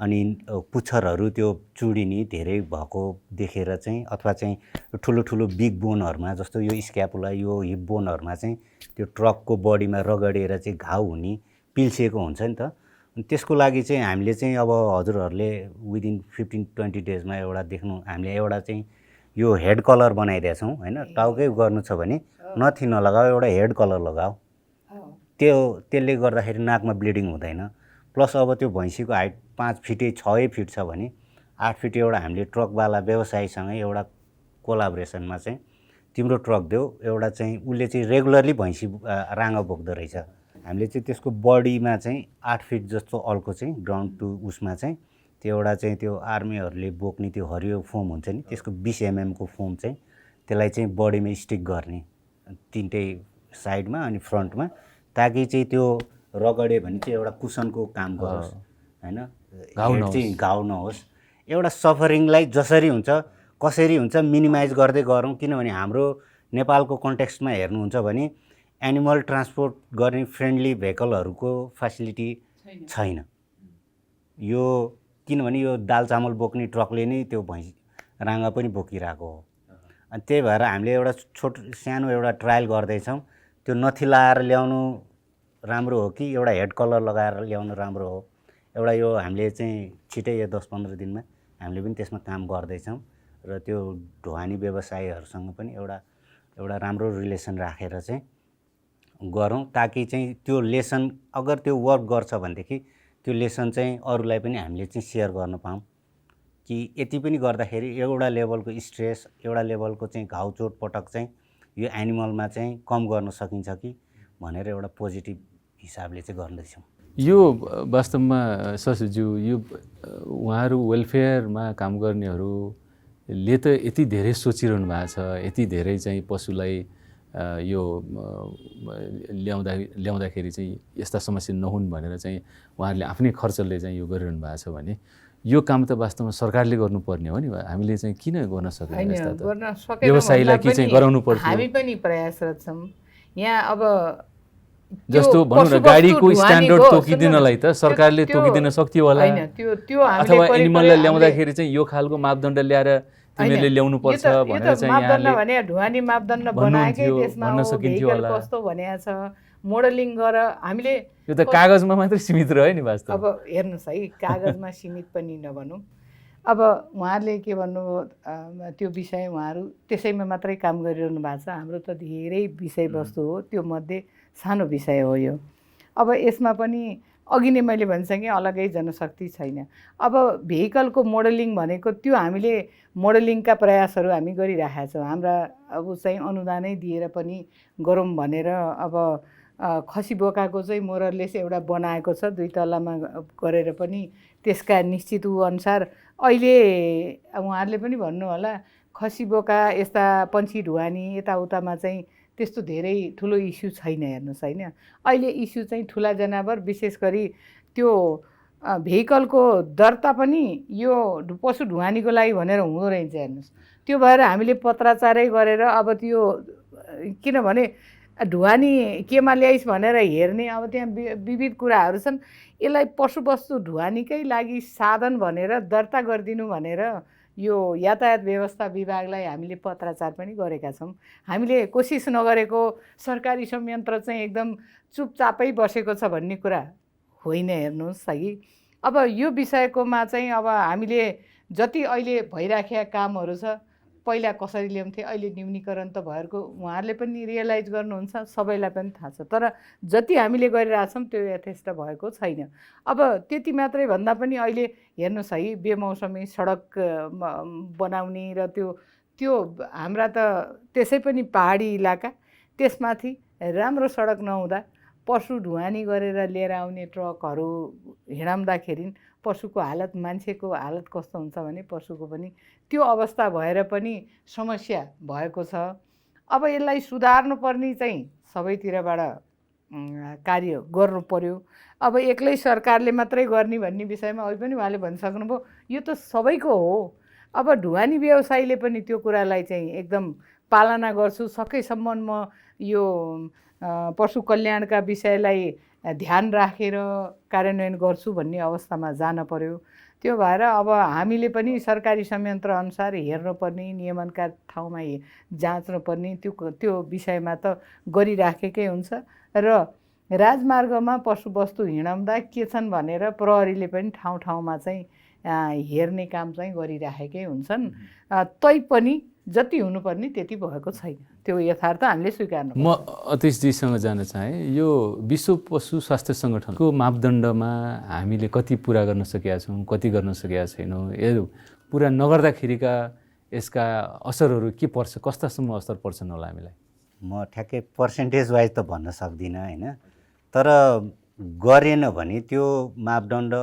अनि पुच्छरहरू त्यो चुडिनी धेरै भएको देखेर चाहिँ अथवा चाहिँ ठुलो ठुलो बिग बोनहरूमा जस्तो यो स्क्यापुला यो हिप बोनहरूमा चाहिँ त्यो ट्रकको बडीमा रगडेर चाहिँ घाउ हुने पिल्सिएको हुन्छ नि त। त्यसको लागि चाहिँ हामीले चाहिँ अब हजुरहरूले विदिन 15-20 डेजमा एउटा देख्नु हामीले एउटा चाहिँ यो हेड कलर बनाइदिएछौँ होइन। टाउकै गर्नु छ भने नथी नलगाऊ, एउटा हेड कलर लगाऊ। त्यसले गर्दाखेरि नाकमा ब्लिडिङ हुँदैन। प्लस अब त्यो भैँसीको हाइट 5 फिटै 6 फिट छ भने 8 फिट एउटा हामीले ट्रकवाला व्यवसायीसँगै एउटा कोलाबोरेसनमा चाहिँ तिम्रो ट्रक देऊ, एउटा चाहिँ उसले चाहिँ रेगुलरली भैँसी राँगा बोक्दो रहेछ। हामीले चाहिँ त्यसको बडीमा चाहिँ 8 फिट जस्तो अल्को चाहिँ ग्राउन्ड टु उसमा चाहिँ त्यो एउटा चाहिँ त्यो आर्मीहरूले बोक्ने त्यो हरियो फोम हुन्छ नि, त्यसको 20 mm को फोम चाहिँ त्यसलाई चाहिँ बडीमा स्टिक गर्ने तिनटै साइडमा अनि फ्रन्टमा, ताकि चाहिँ त्यो रगडे भने चाहिँ एउटा कुसनको काम गरोस् होइन, चाहिँ घाउ नहोस्। एउटा सफरिङलाई जसरी हुन्छ कसरी हुन्छ मिनिमाइज गर्दै गरौँ। किनभने हाम्रो नेपालको कन्टेक्स्टमा हेर्नुहुन्छ भने एनिमल ट्रान्सपोर्ट गर्ने फ्रेन्डली भेहिकलहरूको फेसिलिटी छैन। यो किनभने यो दाल चामल बोक्ने ट्रकले नै त्यो भैँसी राँगा पनि बोकिरहेको हो। अनि त्यही भएर हामीले एउटा सानो एउटा ट्रायल गर्दैछौँ। त्यो नथी लाएर ल्याउनु राम्रो हो कि एउटा हेड कलर लगाएर ल्याउनु राम्रो हो। एउटा यो हामीले चाहिँ छिटै यो 10-15 दिनमा हामीले पनि त्यसमा काम गर्दैछौँ र त्यो ढुवानी व्यवसायीहरूसँग पनि एउटा राम्रो रिलेसन राखेर चाहिँ गरौँ, ताकि चाहिँ त्यो लेसन अगर त्यो वर्क गर्छ भनेदेखि त्यो लेसन चाहिँ अरूलाई पनि हामीले चाहिँ सेयर गर्न पाऊँ कि यति पनि गर्दाखेरि एउटा लेभलको स्ट्रेस, एउटा लेभलको चाहिँ घाउ चोट पटक चाहिँ यो एनिमलमा चाहिँ कम गर्न सकिन्छ कि भनेर एउटा पोजिटिभ हिसाबले चाहिँ गर्दैछौँ। यो वास्तवमा शशिज्यू यो उहाँहरू वेलफेयरमा काम गर्नेहरूले त यति धेरै सोचिरहनु भएको छ, यति धेरै चाहिँ पशुलाई यो ल्याउँदाखेरि चाहिँ यस्ता समस्या नहुन् भनेर चाहिँ उहाँहरूले आफ्नै खर्चले चाहिँ यो गरिरहनु भएको छ भने यो काम त वास्तवमा सरकारले गर्नुपर्ने हो नि। हामीले चाहिँ किन गर्न सकेन यस्ता त? व्यवसायीलाई के चाहिँ गराउनु पर्छ? हामी पनि प्रयासरत छौँ यहाँ। अब जस्तो भनौँ न गाडीको स्ट्यान्डर्ड तोकिदिनलाई त सरकारले तोकिदिन सक्थ्यो होला, अथवा एनिमललाई ल्याउँदाखेरि चाहिँ यो खालको मापदण्ड ल्याएर तिमीहरूले ल्याउनु पर्छ भनेर चाहिँ मापदण्ड भने ढुवानी मापदण्ड बनाएकै त्यसमा भेहिकल कस्तो भनेको छ मोडलिङ गर। हामीले यो त कागजमा मात्रै सीमित रह्यो नि वास्तव। अब हेर्नुहोस् है, कागजमा सीमित पनि नभनौँ। अब उहाँहरूले के भन्नुभयो त्यो विषय उहाँहरू त्यसैमा मात्रै काम गरिरहनु भएको छ। हाम्रो त धेरै विषयवस्तु हो, त्यो मध्ये सानो विषय हो यो। अब यसमा पनि अघि नै मैले भनिसकेँ अलग्गै जनशक्ति छैन। अब भेहिकलको मोडलिङ भनेको त्यो हामीले मोडलिङका प्रयासहरू हामी गरिरहेका छौँ। हाम्रा अब चाहिँ अनुदानै दिएर पनि गरौँ भनेर अब खसी बोकाको चाहिँ मोरलेस एउटा बनाएको छ 2 तलामा गरेर पनि त्यसका निश्चित अनुसार अहिले उहाँहरूले पनि भन्नु होला खसी बोका यस्ता पन्छी ढुवानी यताउतामा चाहिँ त्यस्तो धेरै ठुलो इस्यु छैन। हेर्नुहोस् होइन, अहिले इस्यु चाहिँ ठुला जनावर विशेष गरी त्यो भेहिकलको दर्ता पनि यो पशु ढुवानीको लागि भनेर हुँदो रहेछ। हेर्नुहोस्, त्यो भएर हामीले पत्राचारै गरेर अब त्यो किनभने ढुवानी केमा ल्याइस् भनेर हेर्ने अब त्यहाँ विविध कुराहरू छन्। यसलाई पशुवस्तु ढुवानीकै लागि साधन भनेर दर्ता गरिदिनु भनेर यो यातायात व्यवस्था विभागलाई हामीले पत्राचार पनि गरेका छौँ। हामीले कोसिस नगरेको सरकारी संयन्त्र चाहिँ एकदम चुपचापै बसेको छ भन्ने कुरा होइन। हेर्नुहोस् है, अब यो विषयकोमा चाहिँ अब हामीले जति अहिले भइराखेका कामहरू छ पहिला कसरी ल्याउँथे, अहिले न्यूनीकरण त भएको उहाँहरूले पनि रियलाइज गर्नुहुन्छ, सबैलाई पनि थाहा छ। तर जति हामीले गरिरहेछौँ त्यो यथेष्ट भएको छैन। अब त्यति मात्रै भन्दा पनि अहिले हेर्नुहोस् है, बेमौसमी सडक बनाउने र त्यो हाम्रा त त्यसै पनि पहाडी इलाका, त्यसमाथि राम्रो सडक नहुँदा पशु ढुवानी गरेर लिएर आउने ट्रकहरू हिँडाउँदाखेरि पशुको हालत मान्छेको हालत कस्तो हुन्छ भने पशुको पनि त्यो अवस्था भएर पनि समस्या भएको छ। अब यसलाई सुधार्नुपर्ने चाहिँ सबैतिरबाट कार्य गर्नु पर्यो। अब एक्लै सरकारले मात्रै गर्ने भन्ने विषयमा अहिले पनि उहाँले भनिसक्नुभयो, यो त सबैको हो। अब ढुवानी व्यवसायीले पनि त्यो कुरालाई चाहिँ एकदम पालना गर्छु, सकेसम्म म यो पशु कल्याणका विषयलाई ध्यान राखेर कार्यान्वयन गर्छु भन्ने अवस्थामा जान पर्यो। त्यो भएर अब हामीले पनि सरकारी संयन्त्र अनुसार हेर्नुपर्ने, नियमनका ठाउँमा जाँच्नुपर्ने त्यो विषयमा त गरिराखेकै हुन्छ र राजमार्गमा पशुवस्तु हिँडाउँदा के छन् भनेर प्रहरीले पनि ठाउँ ठाउँमा चाहिँ हेर्ने काम चाहिँ गरिराखेकै हुन्छन्। तैपनि जति हुनुपर्ने त्यति भएको छैन, त्यो यथार्थ हामीले स्वीकार्नु। म अतिशजीसँग जान चाहेँ, यो विश्व पशु स्वास्थ्य सङ्गठनको मापदण्डमा हामीले कति पुरा गर्न सकेका छौँ, कति गर्न सकेका छैनौँ, यो पुरा नगर्दाखेरिका यसका असरहरू के पर्छ, कस्तासम्म असर पर्छन् होला हामीलाई? म ठ्याक्कै पर्सेन्टेज वाइज त भन्न सक्दिनँ होइन, तर गरेन भने त्यो मापदण्ड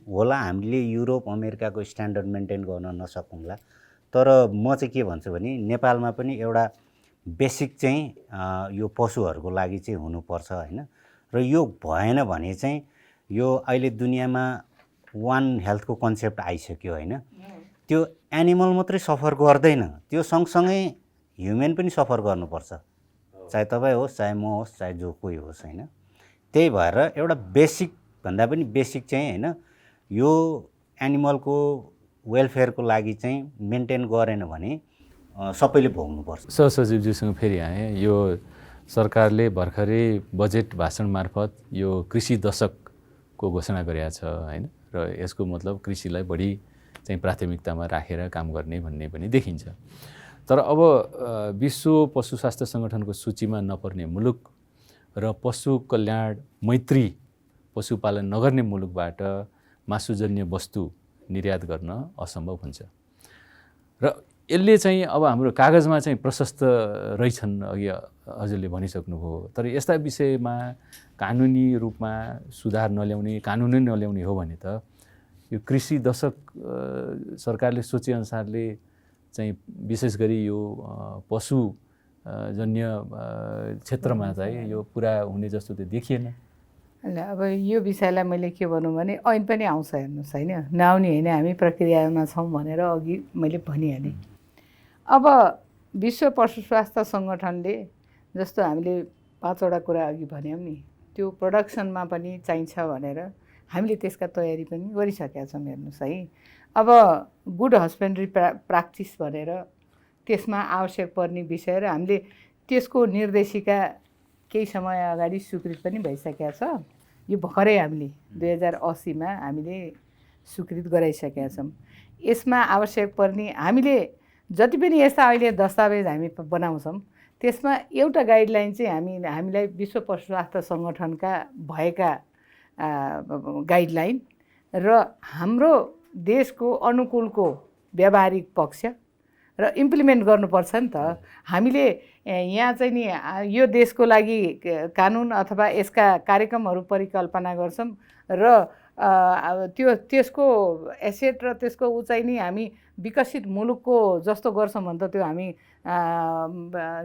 होला हामीले युरोप अमेरिकाको स्ट्यान्डर्ड मेन्टेन गर्न नसकौँला। तर म चाहिँ के भन्छु भने नेपालमा पनि एउटा बेसिक चाहिँ यो पशुहरूको लागि चाहिँ हुनुपर्छ होइन। र यो भएन भने चाहिँ यो अहिले दुनियाँमा वान हेल्थको कन्सेप्ट आइसक्यो होइन। त्यो एनिमल मात्रै सफर गर्दैन, त्यो सँगसँगै ह्युमन पनि सफर गर्नुपर्छ, चाहे तपाईँ होस्, चाहे म होस्, चाहे जो कोही होस् होइन। त्यही भएर एउटा बेसिक भन्दा पनि बेसिक चाहिँ होइन, यो एनिमलको वेलफेयरको लागि चाहिँ मेन्टेन गरेन भने सबैले भोग्नुपर्छ। सहसचिवज्यूसँग फेरि आएँ, यो सरकारले भर्खरै बजेट भाषण मार्फत यो कृषि दशकको घोषणा गरेको छ होइन, र यसको मतलब कृषिलाई बढी चाहिँ प्राथमिकतामा राखेर काम गर्ने भन्ने पनि देखिन्छ। तर अब विश्व पशु स्वास्थ्य सङ्गठनको सूचीमा नपर्ने मुलुक र पशु कल्याण मैत्री पशुपालन नगर्ने मुलुकबाट मासुजन्य वस्तु निर्यात गर्न असम्भव हुन्छ र यसले चाहिँ अब हाम्रो कागजमा चाहिँ प्रशस्त रहेछन्, अघि हजुरले भनिसक्नुभयो। तर यस्ता विषयमा कानुनी रूपमा सुधार नल्याउने, कानुनै नल्याउने हो भने त यो कृषि दशक सरकारले सोचेअनुसारले चाहिँ विशेष गरी यो पशुजन्य क्षेत्रमा चाहिँ यो पुरा हुने जस्तो त देखिएन। अब यो विषयलाई मैले के भनौँ भने ऐन पनि आउँछ हेर्नुहोस् होइन, नआउने होइन, हामी प्रक्रियामा छौँ भनेर अघि मैले भनिहालेँ। अब विश्व पशु स्वास्थ्य सङ्गठनले जस्तो हामीले 5वटा कुरा अघि भन्यौँ नि, त्यो प्रोडक्सनमा पनि चाहिन्छ भनेर हामीले त्यसका तयारी पनि गरिसकेका छौँ हेर्नुहोस् है। अब गुड हस्बेन्ड्री प्र्याक्टिस भनेर त्यसमा आवश्यक पर्ने विषय र हामीले त्यसको निर्देशिका केही समय अगाडि स्वीकृत पनि भइसकेका छ। यो भर्खरै हामीले 2080मा हामीले स्वीकृत गराइसकेका छौँ। यसमा आवश्यक पर्ने हामीले जति पनि यस्ता अहिले दस्तावेज हामी बनाउँछौँ त्यसमा एउटा गाइडलाइन चाहिँ हामीलाई विश्व पशु स्वास्थ्य सङ्गठनका भएका गाइडलाइन र हाम्रो देशको अनुकूलको व्यावहारिक पक्ष र इम्प्लिमेन्ट गर्नुपर्छ नि त। हामीले यहाँ चाहिँ नि यो देशको लागि कानुन अथवा यसका कार्यक्रमहरू परिकल्पना गर्छौँ र त्यसको एसेट र त्यसको उचाइ नि हामी विकसित मुलुकको जस्तो गर्छौँ भने त त्यो हामी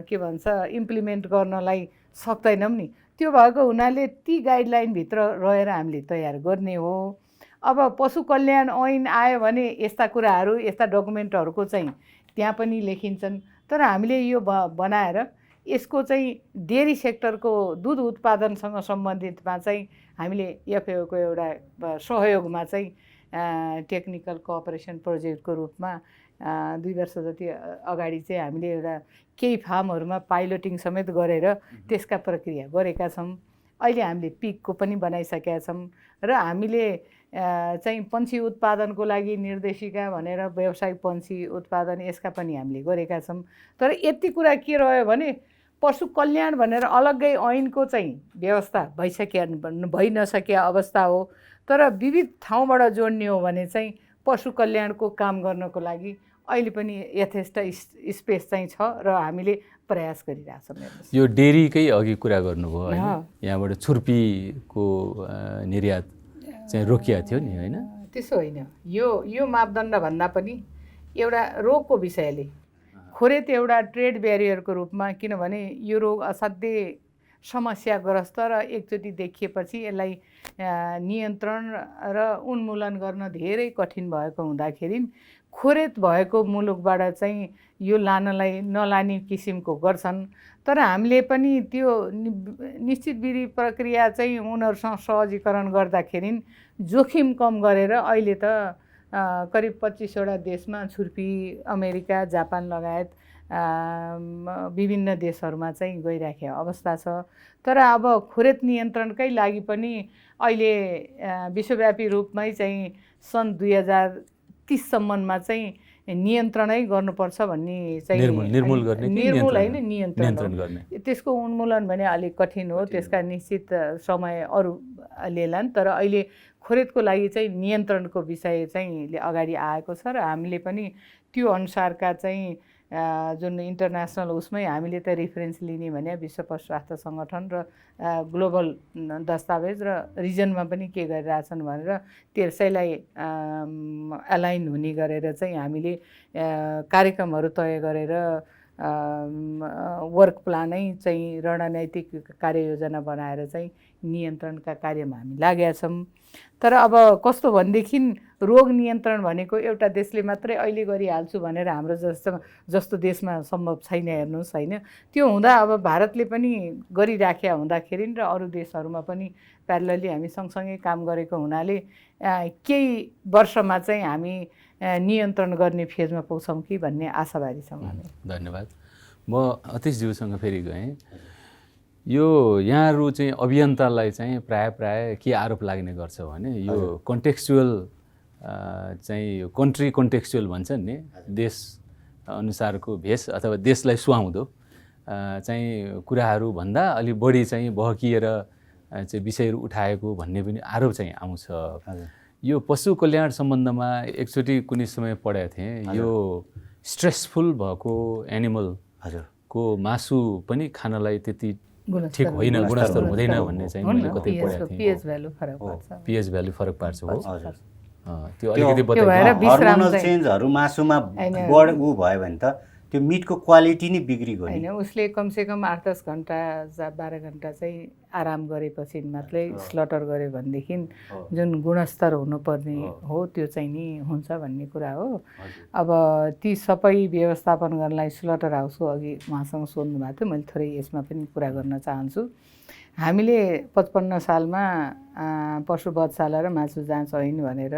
के भन्छ इम्प्लिमेन्ट गर्नलाई सक्दैनौँ नि। त्यो भएको हुनाले ती गाइडलाइनभित्र रहेर हामीले तयार गर्ने हो। अब पशु कल्याण ऐन आयो भने यस्ता कुराहरू, यस्ता डकुमेन्टहरूको चाहिँ त्यहाँ पनि लेखिन्छन्। तर हामीले यो बनाएर यसको चाहिँ डेरी सेक्टरको दुध उत्पादनसँग सम्बन्धितमा चाहिँ हामीले एफएओको एउटा सहयोगमा चाहिँ टेक्निकल कोअपरेसन प्रोजेक्टको रूपमा 2 वर्ष जति अगाडि चाहिँ हामीले एउटा केही फार्महरूमा पाइलोटिङ समेत गरेर त्यसका प्रक्रिया गरेका छौँ। अहिले हामीले पिकको पनि बनाइसकेका छौँ र हामीले चाहिँ पन्छी उत्पादनको लागि निर्देशिका भनेर व्यावसायिक पन्छी उत्पादन यसका पनि हामीले गरेका छौँ। तर यति कुरा के रह्यो भने पशु कल्याण भनेर अलग्गै ऐनको चाहिँ व्यवस्था भइ नसकेका अवस्था हो। तर विविध ठाउँबाट जोड्ने हो भने चाहिँ पशु कल्याणको काम गर्नको लागि अहिले पनि यथेष्ट स्पेस चाहिँ छ र हामीले प्रयास गरिरहेछौँ। यो डेरीकै अघि कुरा गर्नुभयो होइन, यहाँबाट छुर्पीको निर्यात चाहिँ रोकिया थियो नि होइन? त्यसो होइन, यो मापदण्ड भन्दा पनि एउटा रोगको विषयले खोरेत एउटा ट्रेड ब्यारियरको रूपमा, किनभने यो रोग असाध्यै समस्याग्रस्त र एकचोटि देखिएपछि यसलाई नियन्त्रण र उन्मूलन गर्न धेरै कठिन भएको हुँदाखेरि खोरेत भएको मुलुकबाट चाहिँ यो नलाने किसिमको गर्छन्। तर हामीले पनि त्यो निश्चित विधि प्रक्रिया चाहिँ उनीहरूसँग सहजीकरण गर्दाखेरि जोखिम कम गरेर अहिले त करिब 25वटा देशमा छुर्पी अमेरिका जापान लगायत विभिन्न देशहरूमा चाहिँ गइराखेको अवस्था छ। तर अब खोरेत नियन्त्रणकै लागि पनि अहिले विश्वव्यापी रूपमै चाहिँ सन् 2030 सम्ममा चाहिँ नियन्त्रणै गर्नुपर्छ भन्ने चाहिँ निर्मूल गर्ने निर्मूल होइन नियन्त्रण गर्ने। त्यसको उन्मूलन भने अलिक कठिन हो, त्यसका निश्चित समय अरू लिएलान्। तर अहिले खोरेतको लागि चाहिँ नियन्त्रणको विषय चाहिँ अगाडि आएको छ र हामीले पनि त्यो अनुसारका चाहिँ जुन इन्टरनेसनल उसमै हामीले त रेफरेन्स लिने भने विश्व पशु स्वास्थ्य सङ्गठन र ग्लोबल दस्तावेज र रिजनमा पनि के गरिरहेछन् भनेर त्यसैलाई एलाइन हुने गरेर चाहिँ हामीले कार्यक्रमहरू तय गरेर वर्क प्लानै चाहिँ रणनैतिक कार्ययोजना बनाएर चाहिँ नियन्त्रणका कार्यमा हामी लागेका छौँ। तर अब कस्तो भनेदेखि रोग नियन्त्रण भनेको एउटा देशले मात्रै अहिले गरिहाल्छु भनेर हाम्रो जस्तो देशमा सम्भव छैन, हेर्नुहोस् होइन। त्यो हुँदा अब भारतले पनि गरिराखेका हुँदाखेरि र अरू देशहरूमा पनि प्यारलली हामी सँगसँगै काम गरेको हुनाले केही वर्षमा चाहिँ हामी नियन्त्रण गर्ने फेजमा पुग्छौँ कि भन्ने आशावादी छौँ हामी। धन्यवाद। म अतिशज्यूसँग फेरि गएँ। यो यहाँहरू चाहिँ अभियन्तालाई चाहिँ प्राय के आरोप लाग्ने गर्छ भने यो कन्टेक्स्चुअल चाहिँ कन्ट्री कन्टेक्स्चुअल भन्छन् नि, देश अनुसारको भेष अथवा देशलाई सुहाउँदो चाहिँ कुराहरू भन्दा अलि बढी चाहिँ बहकिएर चाहिँ विषयहरू उठाएको भन्ने पनि आरोप चाहिँ आउँछ। यो पशु कल्याण सम्बन्धमा एकचोटि कुनै समय पढेको थिएँ, यो स्ट्रेसफुल भएको एनिमलको मासु पनि खानलाई त्यति ठिक होइन, गुणस्तर हुँदैन भन्ने चाहिँ मैले कतै पढेको थिएँ। पिएच भ्यालु फरक पार्छ हो। त्यो अलिकति हर्मोनल चेन्जहरू मासुमा बढ उ भयो भने त त्यो मिटको क्वालिटी नै बिग्रिगयो हैन। उसले कमसेकम 8-10 घण्टा 12 घण्टा चाहिँ आराम गरेपछि मात्रै स्लटर गर्यो भनेदेखि जुन गुणस्तर हुनुपर्ने हो त्यो चाहिँ नि हुन्छ भन्ने कुरा हो। अब ती सबै व्यवस्थापन गर्नलाई स्लटर हाउसको अघि उहाँसँग सोध्नु भएको थियो, मैले थोरै यसमा पनि कुरा गर्न चाहन्छु। हामीले 55 सालमा पशु वधशाला र मासु जाँच ऐन भनेर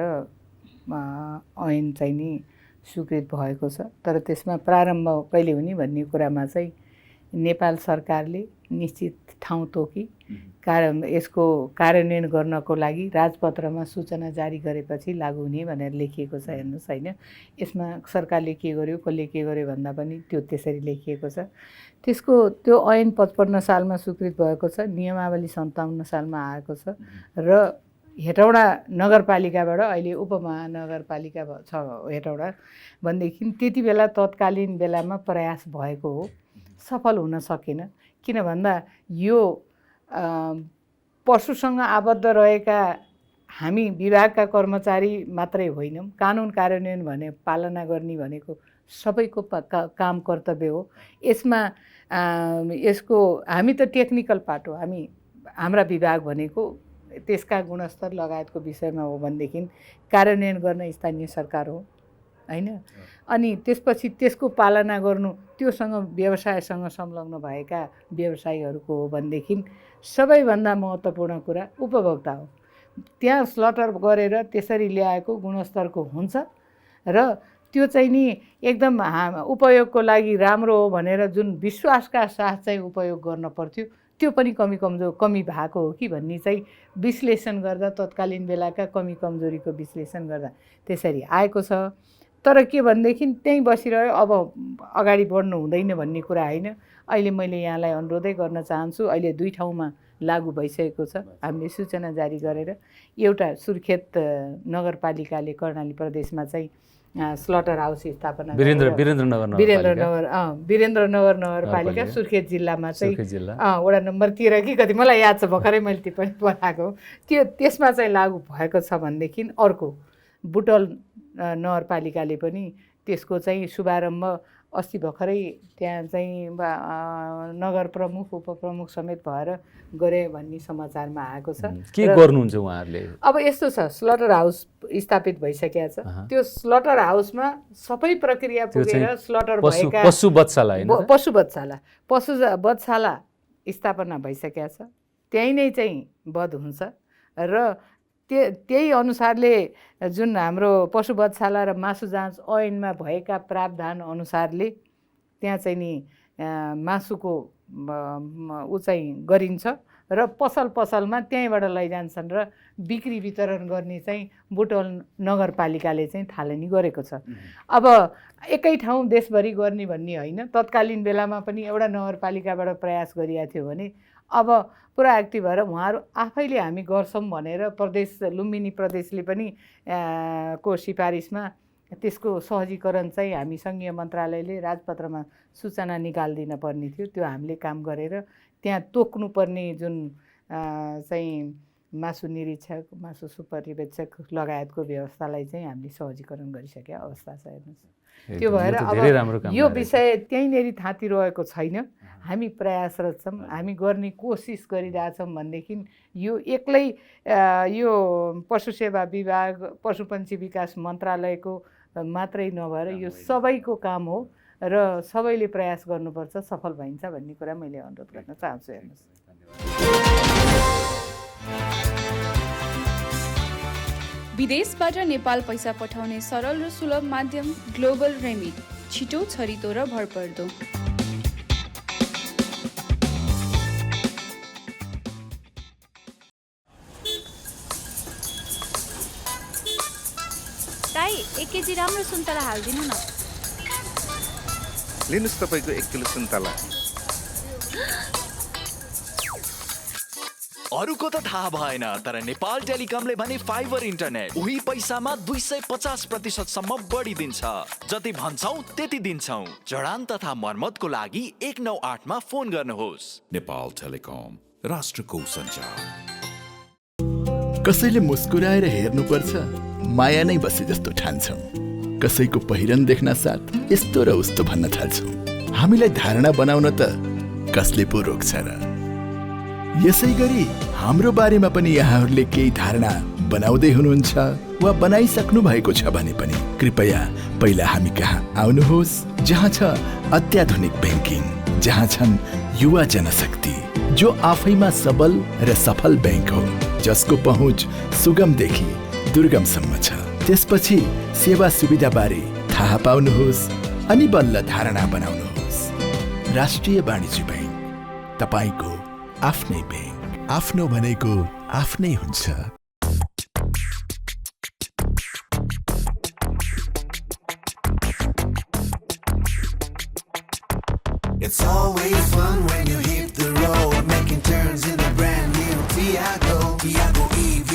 ऐन चाहिँ नि स्वीकृत भएको छ। तर त्यसमा प्रारम्भ कहिले हुने भन्ने कुरामा चाहिँ नेपाल सरकारले निश्चित ठाउँ तोकी यसको कार्यान्वयन गर्नको लागि राजपत्रमा सूचना जारी गरेपछि लागू हुने भनेर लेखिएको छ। हेर्नुहोस् होइन, यसमा सरकारले के गर्यो कसले के गर्यो भन्दा पनि त्यो त्यसरी लेखिएको छ। त्यसको त्यो ऐन 55 सालमा स्वीकृत भएको छ, नियमावली 57 सालमा आएको छ र हेटौडा नगरपालिकाबाट अहिले उपमहानगरपालिका छ हेटौडा भनेदेखि त्यति बेला तत्कालीन बेलामा प्रयास भएको हो, सफल हुन सकेन। किन भन्दा यो पशुसँग आबद्ध रहेका हामी विभागका कर्मचारी मात्रै होइनौँ, कानुन कार्यान्वयन भने पालना गर्ने भनेको सबैको काम कर्तव्य हो। यसमा यसको हामी त टेक्निकल पार्ट हो, हाम्रा विभाग भनेको त्यसका गुणस्तर लगायतको विषयमा हो भनेदेखि कार्यान्वयन गर्न स्थानीय सरकार हो हैन। अनि त्यसपछि त्यसको पालना गर्नु त्योसँग व्यवसायसँग संलग्न भएका व्यवसायीहरूको हो भनेदेखि सबैभन्दा महत्त्वपूर्ण कुरा उपभोक्ता हो। त्यहाँ स्लटर गरेर त्यसरी ल्याएको गुणस्तरको हुन्छ र त्यो चाहिँ नि एकदम उपयोगको लागि राम्रो हो भनेर जुन विश्वासका साथ चाहिँ उपयोग गर्न पर्थ्यो त्यो पनि कमी भएको हो कि भन्ने चाहिँ विश्लेषण गर्दा तत्कालीन बेलाका कमी कमजोरीको विश्लेषण गर्दा त्यसरी आएको छ। तर के भनेदेखि त्यहीँ बसिरह्यो, अब अगाडि बढ्नु हुँदैन भन्ने कुरा होइन। अहिले मैले यहाँलाई अनुरोधै गर्न चाहन्छु, अहिले 2 ठाउँमा लागू भइसकेको छ। हामीले सूचना जारी गरेर एउटा सुर्खेत नगरपालिकाले कर्णाली प्रदेशमा चाहिँ स्लटर हाउस स्थापना वीरेन्द्रनगर नगरपालिका सुर्खेत जिल्लामा चाहिँ वडा नम्बर 13 कि कति मलाई याद छ, भर्खरै मैले टिप्पणी बनाएको त्यो त्यसमा चाहिँ लागू भएको छ भनेदेखि अर्को बुटल नगरपालिकाले पनि त्यसको चाहिँ शुभारम्भ अस्ति भर्खरै त्यहाँ चाहिँ नगर प्रमुख उपप्रमुख समेत भएर गरे भन्ने समाचारमा आएको छ। के गर्नुहुन्छ उहाँहरूले? अब यस्तो छ, स्लटर हाउस स्थापित भइसकेको छ। त्यो स्लटर हाउसमा सबै प्रक्रिया पुगेर स्लटर भएका पशु वधशाला स्थापना भइसकेको छ। त्यहीँ नै चाहिँ वध हुन्छ र त्यही अनुसारले जुन हाम्रो पशुवधशाला र मासु जाँच ऐनमा भएका प्रावधान अनुसारले त्यहाँ चाहिँ नि मासुको ऊ चाहिँ गरिन्छ र पसलमा त्यहीँबाट लैजान्छन् र बिक्री वितरण गर्ने चाहिँ बुटवल नगरपालिकाले चाहिँ थालनी गरेको छ। अब एकै ठाउँ देशभरि गर्ने भन्ने होइन, तत्कालीन बेलामा पनि एउटा नगरपालिकाबाट प्रयास गरिएको थियो भने अब पुरा एक्टिभ भएर उहाँहरू आफैले हामी गर्छौँ भनेर लुम्बिनी प्रदेशले पनि को सिफारिसमा त्यसको सहजीकरण चाहिँ हामी सङ्घीय मन्त्रालयले राजपत्रमा सूचना निकालिदिन पर्ने थियो। त्यो हामीले काम गरेर त्यहाँ तोक्नुपर्ने जुन चाहिँ मासु निरीक्षक, मासु सुपरिवेक्षक लगायतको व्यवस्थालाई चाहिँ हामीले सहजीकरण गरिसकेका अवस्था छ। हेर्नुहोस्, त्यो भएर अब यो विषय त्यहीँनेरि थाँती रहेको छैन। हामी प्रयासरत छौँ, हामी गर्ने कोसिस गरिरहेछौँ भनेदेखि यो एक्लै यो पशु सेवा विभाग, पशुपन्छी विकास मन्त्रालयको मात्रै नभएर यो सबैको काम हो र सबैले प्रयास गर्नुपर्छ, सफल भइन्छ भन्ने कुरा मैले अनुरोध गर्न चाहन्छु। हेर्नुहोस्, विदेशबाट नेपाल पैसा पठाउने सरल र सुलभ माध्यम ग्लोबल रेमिट, छिटो, छरितो र भरपर्दो। दाइ 1 केजी राम्रो सुन्तला हालिदिनु न। लिनुस् तपाईको 1 किलो सुन्तला। अरूको त थाहा भएन, तर नेपाल टेलिकमले भने फाइबर इन्टरनेट उही पैसामा 250% सम्म बढी दिन्छ। जति भन्छौ त्यति दिन्छौ। जडान तथा मर्मतको लागि 198 मा फोन गर्नुहोस्। नेपाल टेलिकम, राष्ट्रको सञ्चार। कसैले मुस्कुराएर हेर्नुपर्छ, माया नै बसे जस्तो ठान्छौँ। कसैको पहिरन देख्न साथ यस्तो र उस्तो भन्न थाल्छौँ। हामीलाई धारणा बनाउन त कसले पो रोक्छ र? यसै गरी हाम्रो बारेमा पनि यहाँहरूले केही धारणा बनाउँदै हुनुहुन्छ वा बनाइसक्नु भएको छ भने पनि कृपया पहिला हामी कहाँ आउनुहोस्, जहाँ छ अत्याधुनिक ब्याङ्किङ, जहाँ छन् युवा जनशक्ति, जो आफैमा सबल र सफल ब्याङ्क हो, जसको पहुँच सुगमदेखि दुर्गमसम्म छ। त्यसपछि सेवा सुविधा बारे थाहा पाउनुहोस् अनि बल्ल धारणा बनाउनुहोस्। राष्ट्रिय वाणिज्य ब्याङ्क, तपाईको आफ्नै ब्याङ्क। आफ्नो भनेको आफ्नै हुन्छ। It's always fun when you hit the road, making turns in the brand new Tiago EV,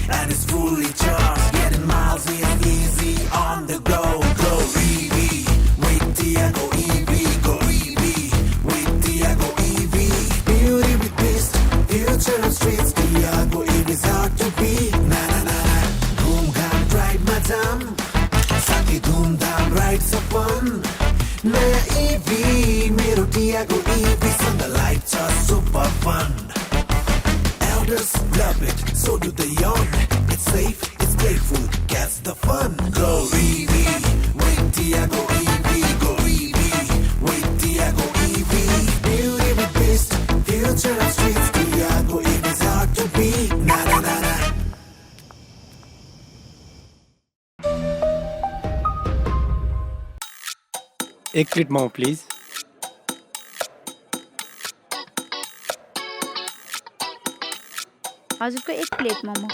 and it's fully charged, getting miles is easy on the go. Go EV with Tiago EV, go EV with Tiago EV. Beauty with twist, future of streets, Tiago EV is hard to beat. Na na na na, boom gam ride madam, saki doom dam ride sapon. Naya EV, मेरो Tiago EV, and the lights are super fun. Elders love it, so do the young. It's safe, it's playful, gets the fun. Go EV, with Tiago EV, go EV, with Tiago EV. Beauty with beast, future of streets, Tiago EV is hard to beat. Na na na na. एक plate momo please. हजुरको 1 plate momo.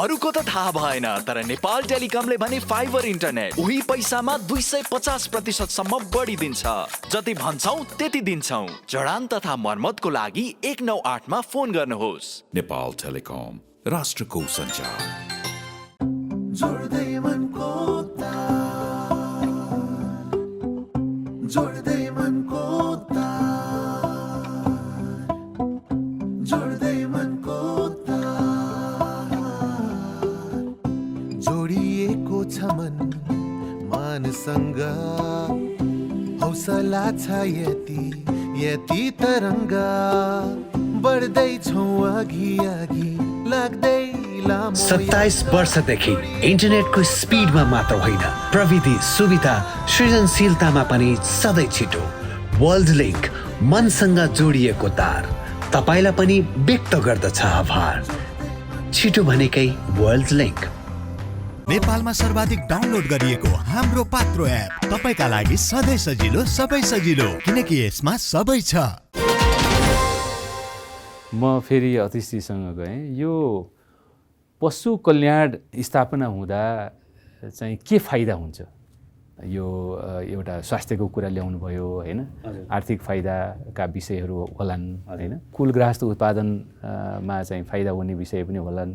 अरूको त थाहा भएन, तर नेपाल टेलिकमले भने fibre internet उही पैसामा 250% सम्म बढी दिन्छ। जति भन्छौ त्यति दिन्छौ। जडान तथा मर्मतको लागि 198 मा फोन गर्नुहोस्। नेपाल टेलिकम, राष्ट्रको सञ्चार। जोड्दै मनको तार, जोड्दै मनको तार, जोड्दै मनको तार। जोडिएको छ मन मानसँग, हौसला छ यति तरङ्ग, बढ्दैछौँ अघि अघि लाग्दै 27 वर्षदेखि इन्टरनेटको स्पिडमा मात्र होइन, प्रविधि सुविधा सृजनशीलतामा पनि सधैँ छिटो। वर्ल्ड लिङ्क, मनसँग जोडिएको तार, तपाईँलाई पनि व्यक्त गर्दछ आभार। छिटो भनेकै वर्ल्ड लिङ्क। नेपालमा सर्वाधिक डाउनलोड गरिएको हाम्रो पात्रो एप तपाईका लागि सधैँ सजिलो, सबै सजिलो, किनकि यसमा सबै छ। म फेरि अतिथिसँग गएँ। यो पशु कल्याण स्थापना हुँदा चाहिँ के फाइदा हुन्छ? यो एउटा स्वास्थ्यको कुरा ल्याउनु भयो हैन, आर्थिक फाइदाका विषयहरू होलान् हैन, कुल गृहस्थ उत्पादनमा चाहिँ फाइदा हुने विषय पनि होलान्।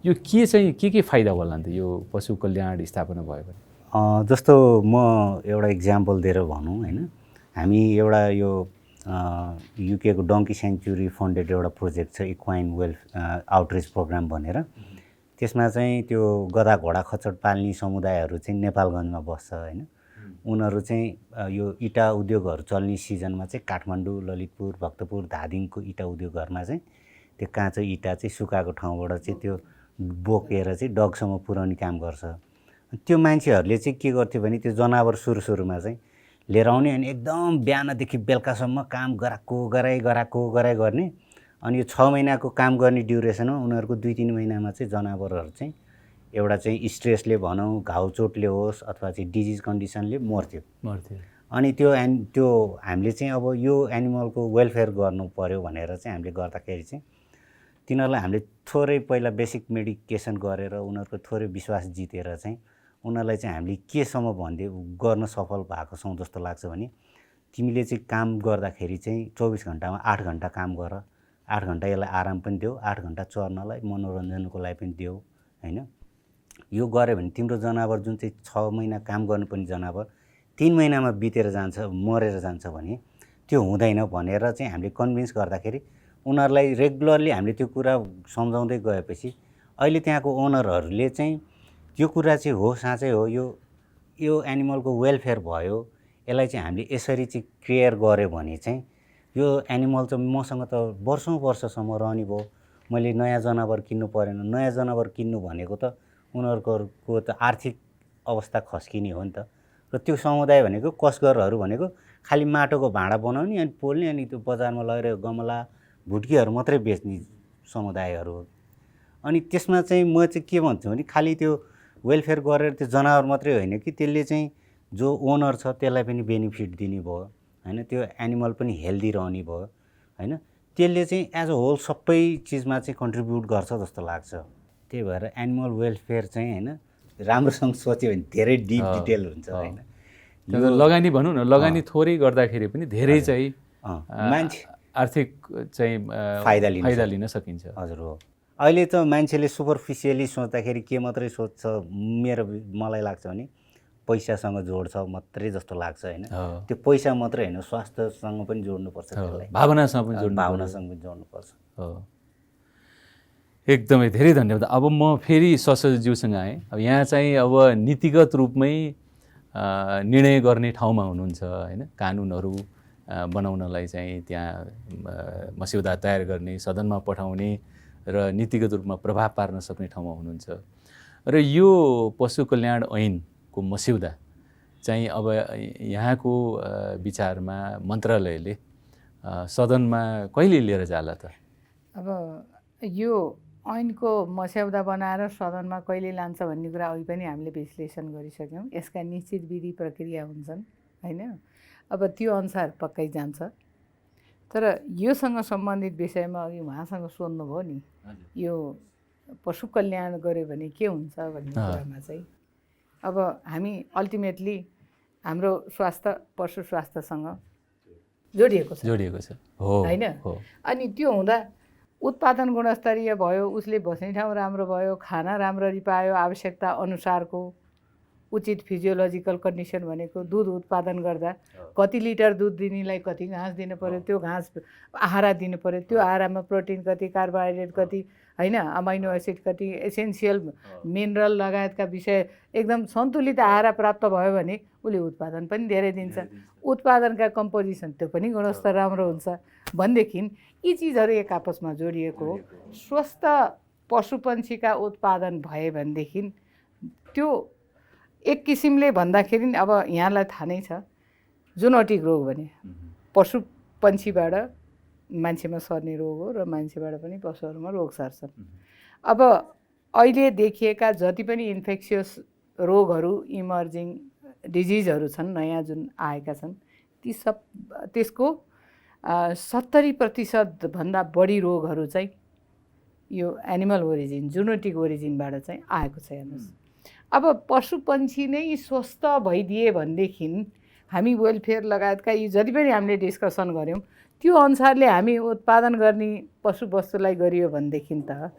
यो के चाहिँ के फाइदा होलान् त यो पशु कल्याण स्थापना भयो भने? जस्तो म एउटा इक्जाम्पल दिएर भनौँ हैन, हामी एउटा यो युके को डङ्की सेन्चुरी फन्डेड एउटा प्रोजेक्ट छ इक्वाइन वेल्थ आउटरिच प्रोग्राम भनेर। त्यसमा चाहिँ त्यो गधा घोडा खच्चड पाल्ने समुदायहरू चाहिँ नेपालगञ्जमा बस्छ हैन। उनीहरू चाहिँ यो इटा उद्योगहरू चल्ने सिजनमा चाहिँ काठमाडौँ, ललितपुर, भक्तपुर, धादिङको इटा उद्योगहरूमा चाहिँ त्यो काँचो इटा चाहिँ सुकाएको ठाउँबाट चाहिँ त्यो बोकेर चाहिँ डगसम्म पुर्याउने काम गर्छ। त्यो मान्छेहरूले चाहिँ के गर्थ्यो भने त्यो जनावर सुरुमा चाहिँ लिएर आउने अनि एकदम बिहानदेखि बेलुकासम्म काम गराइ गर्ने। अनि यो 6 महिनाको काम गर्ने ड्युरेसनमा उनीहरूको 2-3 महिनामा चाहिँ जनावरहरू चाहिँ एउटा चाहिँ स्ट्रेसले भनौँ, घाउचोटले होस् अथवा चाहिँ डिजिज कन्डिसनले मर्थ्यो। अनि त्यो हामीले चाहिँ अब यो एनिमलको वेलफेयर गर्नु पर्यो भनेर चाहिँ हामीले गर्दाखेरि चाहिँ तिनीहरूलाई हामीले थोरै पहिला बेसिक मेडिकेसन गरेर उनीहरूको थोरै विश्वास जितेर चाहिँ उनीहरूलाई चाहिँ हामीले केसम्म गर्न सफल भएको छौँ जस्तो लाग्छ भने, तिमीले चाहिँ काम गर्दाखेरि चाहिँ 24 घन्टामा 8 घन्टा काम गर, 8 घन्टा यसलाई आराम पनि देऊ, 8 घन्टा चर्नलाई मनोरञ्जनको लागि पनि देऊ हैन। यो गर्यो भने तिम्रो जनावर जुन चाहिँ 6 महिना काम गर्नुपर्ने जनावर 3 महिनामा बितेर जान्छ, मरेर जान्छ भने त्यो हुँदैन भनेर चाहिँ हामीले कन्भिन्स गर्दाखेरि उनीहरूलाई रेगुलरली हामीले त्यो कुरा सम्झाउँदै गएपछि अहिले त्यहाँको ओनरहरूले चाहिँ यो कुरा चाहिँ हो, साँच्चै हो, यो एनिमलको वेलफेयर भयो, यसलाई चाहिँ हामीले यसरी चाहिँ केयर गऱ्यो भने चाहिँ यो एनिमल चाहिँ मसँग त वर्षौँ रहने भयो, मैले नयाँ जनावर किन्नु परेन। नयाँ जनावर किन्नु भनेको त उनीहरूको त आर्थिक अवस्था खस्किने हो नि त। र त्यो समुदाय भनेको कसगरहरू भनेको खालि माटोको भाँडा बनाउने अनि पोल्ने अनि त्यो बजारमा लगेर गमला भुट्कीहरू मात्रै बेच्ने समुदायहरू हो। अनि त्यसमा चाहिँ म चाहिँ के भन्छु भने खालि त्यो वेलफेयर गरेर त्यो जनावर मात्रै होइन कि त्यसले चाहिँ जो ओनर छ त्यसलाई पनि बेनिफिट दिने भयो हैन, त्यो एनिमल पनि हेल्दी रहने भयो हैन। त्यसले चाहिँ एज अ होल सबै चिजमा चाहिँ कन्ट्रिब्युट गर्छ जस्तो लाग्छ। त्यही भएर एनिमल वेलफेयर चाहिँ हैन राम्रोसँग सोच्यो भने धेरै डिप डिटेल हुन्छ हैन। लगानी भनौँ न, लगानी थोरै गर्दाखेरि पनि धेरै चाहिँ मान्छे आर्थिक चाहिँ फाइदा लिन सकिन्छ। हजुर हो। अहिले त मान्छेले सुपरफिसियली सोच्दाखेरि के मात्रै सोच्छ मलाई लाग्छ भने पैसासँग जोड्छ मात्रै जस्तो लाग्छ हैन। त्यो पैसा मात्रै हैन, स्वास्थ्यसँग पनि जोड्नुपर्छ, त्यसलाई भावनासँग पनि जोड्नुपर्छ। हो, एकदमै धेरै धन्यवाद। अब म फेरि ससज्यूसँग आएँ। अब यहाँ चाहिँ अब नीतिगत रूपमै निर्णय गर्ने ठाउँमा हुनुहुन्छ हैन, कानुनहरू बनाउनलाई चाहिँ त्यहाँ मस्यौदा तयार गर्ने, सदनमा पठाउने र नीतिगत रूपमा प्रभाव पार्न सक्ने ठाउँमा हुनुहुन्छ। र यो पशु कल्याण ऐनको मस्यौदा चाहिँ अब यहाँको विचारमा मन्त्रालयले सदनमा कहिले लिएर जाला त? अब यो ऐनको मस्यौदा बनाएर सदनमा कहिले लान्छ भन्ने कुरा अघि पनि हामीले विश्लेषण गरिसक्यौँ। यसका निश्चित विधि प्रक्रिया हुन्छन् हैन। अब त्यो अनुसार पक्कै जान्छ। तर योसँग सम्बन्धित विषयमा अघि उहाँसँग सोध्नुभयो नि, यो पशु कल्याण गऱ्यो भने के हुन्छ भन्ने कुरामा चाहिँ अब हामी अल्टिमेटली हाम्रो स्वास्थ्य पशु स्वास्थ्यसँग जोडिएको छ हैन। अनि त्यो हुँदा उत्पादन गुणस्तरीय भयो, उसले बस्ने ठाउँ राम्रो भयो, खाना राम्ररी पायो, आवश्यकता अनुसारको उचित फिजियोलोजिकल कन्डिसन भनेको दुध उत्पादन गर्दा कति लिटर दुध दिनेलाई कति घाँस दिनु पर्यो, त्यो घाँस आहारा दिनु पर्यो, त्यो आहारामा प्रोटिन कति, कार्बोहाइड्रेट कति हैन, अमाइनो एसिड कति, एसेन्सियल मिनरल लगायतका विषय एकदम सन्तुलित आहारा प्राप्त भयो भने उसले उत्पादन पनि धेरै दिन्छ। उत्पादनका कम्पोजिसन त्यो पनि गुणस्तर राम्रो हुन्छ भनेदेखि यी चिजहरू एक आपसमा जोडिएको हो। स्वस्थ पशुपन्छीका उत्पादन भए भनेदेखि त्यो एक किसिमले भन्दाखेरि अब यहाँलाई थाहा नै छ, जुनोटिक रोग भने पशु पन्छीबाट मान्छेमा सर्ने रोग हो र मान्छेबाट पनि पशुहरूमा रोग सर्छन्। अब अहिले देखिएका जति पनि इन्फेक्सियस रोगहरू इमर्जिङ डिजिजहरू छन् नयाँ जुन आएका छन् ती सब त्यसको 70% भन्दा बढी रोगहरू चाहिँ यो एनिमल ओरिजिन जेनेटिक ओरिजिनबाट चाहिँ आएको छ हेर्नुहोस्। अब पशु पन्छी नै स्वस्थ भइदिए भनेदेखि हामी वेलफेयर लगायतका यी जति पनि हामीले डिस्कसन गऱ्यौँ त्यो अनुसारले हामी उत्पादन गर्ने पशुवस्तुलाई गरियो भनेदेखि त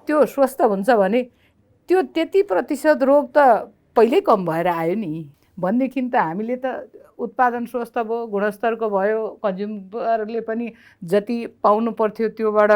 त्यो स्वस्थ हुन्छ भने त्यो त्यति प्रतिशत रोग त पहिल्यै कम भएर आयो नि भनेदेखि त हामीले त उत्पादन स्वस्थ भयो गुणस्तरको भयो कन्ज्युमरले पनि जति पाउनु पर्थ्यो त्योबाट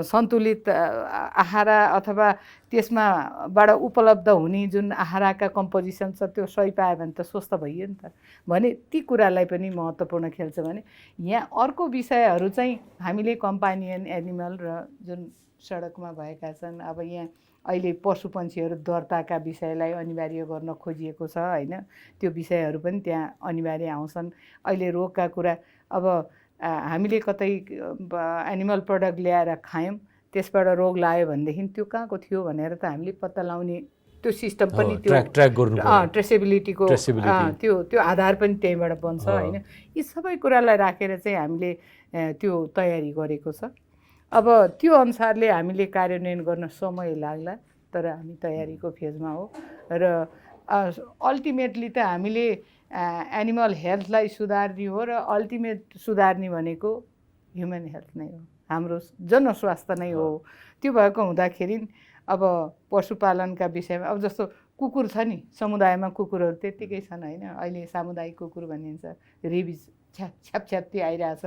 सन्तुलित आहार अथवा त्यसमाबाट उपलब्ध हुने जुन आहारका कम्पोजिसन छ त्यो सही पायो भने त स्वस्थ भइयो नि त भने ती कुरालाई पनि महत्त्वपूर्ण खेल्छ भने यहाँ अर्को विषयहरू चाहिँ हामीले कम्पानियन एनिमल र जुन सडकमा भएका छन् अब यहाँ अहिले पशु पन्छीहरू दर्ताका विषयलाई अनिवार्य गर्न खोजिएको छ होइन त्यो विषयहरू पनि त्यहाँ अनिवार्य आउँछन्। अहिले रोगका कुरा अब हामीले कतै एनिमल प्रडक्ट ल्याएर खायौँ त्यसबाट रोग लाग्यो भनेदेखि त्यो कहाँको थियो भनेर त हामीले पत्ता लगाउने त्यो सिस्टम पनि त्यो ट्र्याक गर्नु ट्रेसेबिलिटीको त्यो आधार पनि त्यहीँबाट बन्छ होइन। यी सबै कुरालाई राखेर चाहिँ हामीले त्यो तयारी गरेको छ। अब त्यो अनुसारले हामीले कार्यान्वयन गर्न समय लाग्ला तर हामी तयारीको फेजमा हो र अल्टिमेटली त हामीले एनिमल हेल्थलाई सुधार्ने हो र अल्टिमेट सुधार्ने भनेको ह्युमन हेल्थ नै हो हाम्रो जनस्वास्थ्य नै हो। त्यो भएको हुँदाखेरि अब पशुपालनका विषयमा अब जस्तो कुकुर छ नि समुदायमा कुकुरहरू त्यत्तिकै छन् होइन अहिले सामुदायिक कुकुर भनिन्छ रेबिज छ्यापछ्याप्ती आइरहेछ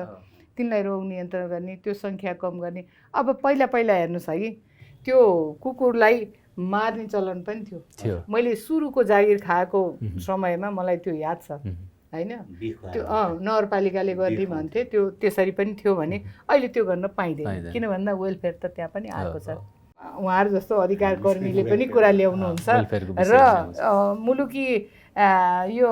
तिनलाई रोग नियन्त्रण गर्ने त्यो सङ्ख्या कम गर्ने। अब पहिला हेर्नुहोस् है त्यो कुकुरलाई मार्ने चलन पनि थियो मैले सुरुको जागिर खाएको समयमा मलाई त्यो याद छ होइन त्यो नगरपालिकाले गर्ने भन्थे त्यो त्यसरी पनि थियो भने अहिले त्यो गर्न पाइँदैन किन भन्दा वेलफेयर त त्यहाँ पनि आएको छ। उहाँहरू जस्तो अधिकार कर्मीले पनि कुरा ल्याउनुहुन्छ र मुलुकी यो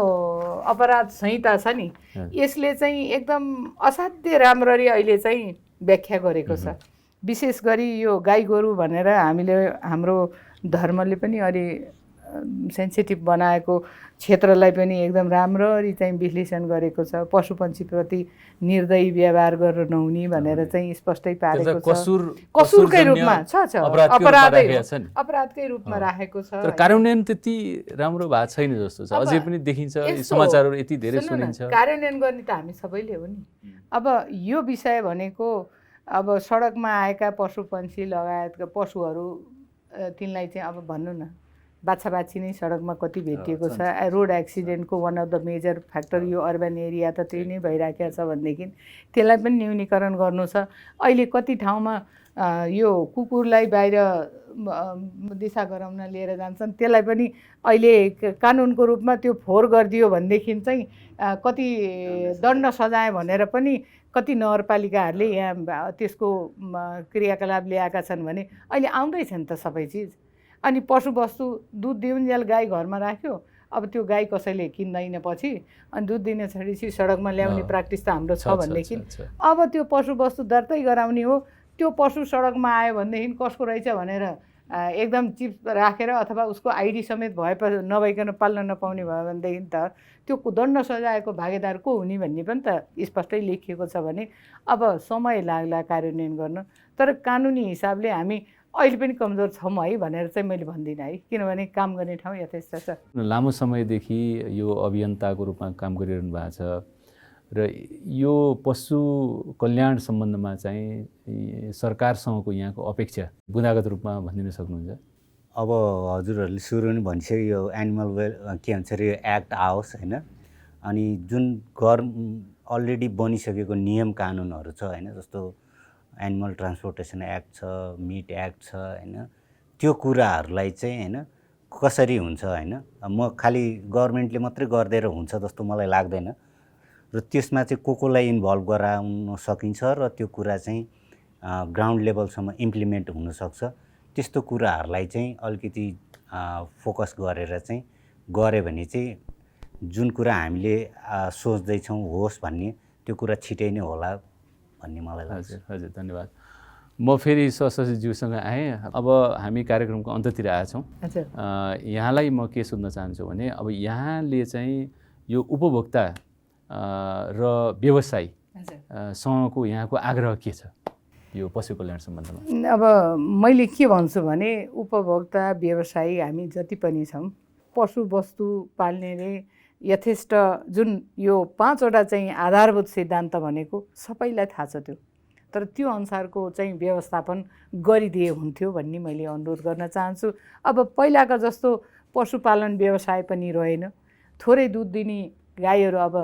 अपराध संहिता छ नि यसले चाहिँ एकदम असाध्य राम्ररी अहिले चाहिँ व्याख्या गरेको छ। विशेष गरी यो गाई गोरु भनेर हामीले हाम्रो धर्मले पनि अलि सेन्सिटिभ बनाएको क्षेत्रलाई पनि एकदम राम्ररी चाहिँ विश्लेषण गरेको छ। पशुपन्छीप्रति निर्दयी व्यवहार गर्न नहुने भनेर चाहिँ स्पष्टै पारेको छ। कसुरकै रूपमा छ अपराधकै रूपमा राखेको छ। तर कार्यान्वयन त्यति राम्रो भएको छैन जस्तो छ अझै पनि देखिन्छ समाचारहरू यति धेरै सुनिन्छ। कार्यान्वयन गर्ने त हामी सबैले हो नि। अब यो विषय भनेको अब सडकमा आएका पशुपन्छी लगायतका पशुहरू तिनलाई चाहिँ अब भन्नु न बाछा बाछी नै सडकमा कति भेटिएको छ। रोड एक्सिडेन्टको one of the major factor यो अर्बन एरिया त त्यही नै भइराखेको छ भनेदेखि त्यसलाई पनि न्यूनीकरण गर्नु छ। अहिले कति ठाउँमा यो कुकुरलाई बाहिर दिशा गराउन लिएर जान्छन् त्यसलाई पनि अहिले कानुनको रूपमा त्यो फोहोर गरिदियो भनेदेखि चाहिँ कति दण्ड सजाय भनेर पनि कति नगरपालिकाहरूले यहाँ त्यसको क्रियाकलाप ल्याएका छन् भने अहिले आउँदैछ नि त सबै चिज। अनि पशुवस्तु दुध दिउन्जेल गाई घरमा राख्यो अब त्यो गाई कसैले किन्दैन पछि अनि दुध दिन छोडेपछि सडकमा ल्याउने प्र्याक्टिस त हाम्रो छ भनेदेखि अब त्यो पशुवस्तु दर्तै गराउने हो। त्यो पशु सडकमा आयो भनेदेखि कसको रहेछ भनेर एकदम चिप राखेर अथवा उसको आइडी समेत भएपछि नभइकन पाल्न नपाउने भयो भनेदेखि त त्यो दण्ड सजायको भागीदार को हुने भन्ने पनि त स्पष्टै लेखिएको छ भने अब समय लाग्ला कार्यान्वयन गर्न। तर कानुनी हिसाबले हामी अहिले पनि कमजोर छौँ है भनेर चाहिँ मैले भन्दिनँ है किनभने काम गर्ने ठाउँ यथेष्ट छ। लामो समयदेखि यो अभियन्ताको रूपमा काम गरिरहनु भएको छ र यो पशु कल्याण सम्बन्धमा चाहिँ सरकारसँगको यहाँको अपेक्षा बुँदागत रूपमा भनिदिन सक्नुहुन्छ? अब हजुरहरूले सुरु नै भनिसक्यो यो एनिमल के भन्छ अरे यो एक्ट आओस् होइन अनि जुन अलरेडी बनिसकेको नियम कानुनहरू छ होइन जस्तो एनिमल ट्रान्सपोर्टेसन एक्ट छ मिट एक्ट छ होइन त्यो कुराहरूलाई चाहिँ होइन कसरी हुन्छ होइन म खालि गभर्मेन्टले मात्रै गरिदिएर हुन्छ जस्तो मलाई लाग्दैन र त्यसमा चाहिँ कोलाई इन्भल्भ गराउन सकिन्छ र त्यो कुरा चाहिँ ग्राउन्ड लेभलसम्म इम्प्लिमेन्ट हुनसक्छ। त्यस्तो कुराहरूलाई चाहिँ अलिकति फोकस गरेर चाहिँ गऱ्यो भने चाहिँ जुन कुरा हामीले सोच्दैछौँ होस् भन्ने त्यो कुरा छिटै नै होला भन्ने मलाई लाग्छ। हजुर धन्यवाद। म फेरि सचिवज्यूसँग आएँ। अब हामी कार्यक्रमको अन्त्यतिर आएछौँ। यहाँलाई म के सोध्न चाहन्छु भने अब यहाँले चाहिँ यो उपभोक्ता र व्यवसायी सँगको यहाँको आग्रह के छ यो पशु कल्याण सम्बन्धमा? अब मैले के भन्छु भने उपभोक्ता व्यवसायी हामी जति पनि छौँ पशु वस्तु पाल्नेले यथेष्ट जुन यो 5वटा चाहिँ आधारभूत सिद्धान्त भनेको सबैलाई थाहा छ त्यो, तर त्यो अनुसारको चाहिँ व्यवस्थापन गरिदिए हुन्थ्यो भन्ने मैले अनुरोध गर्न चाहन्छु। अब पहिलाको जस्तो पशुपालन व्यवसाय पनि रहेन। थोरै दुध दिने गाईहरू अब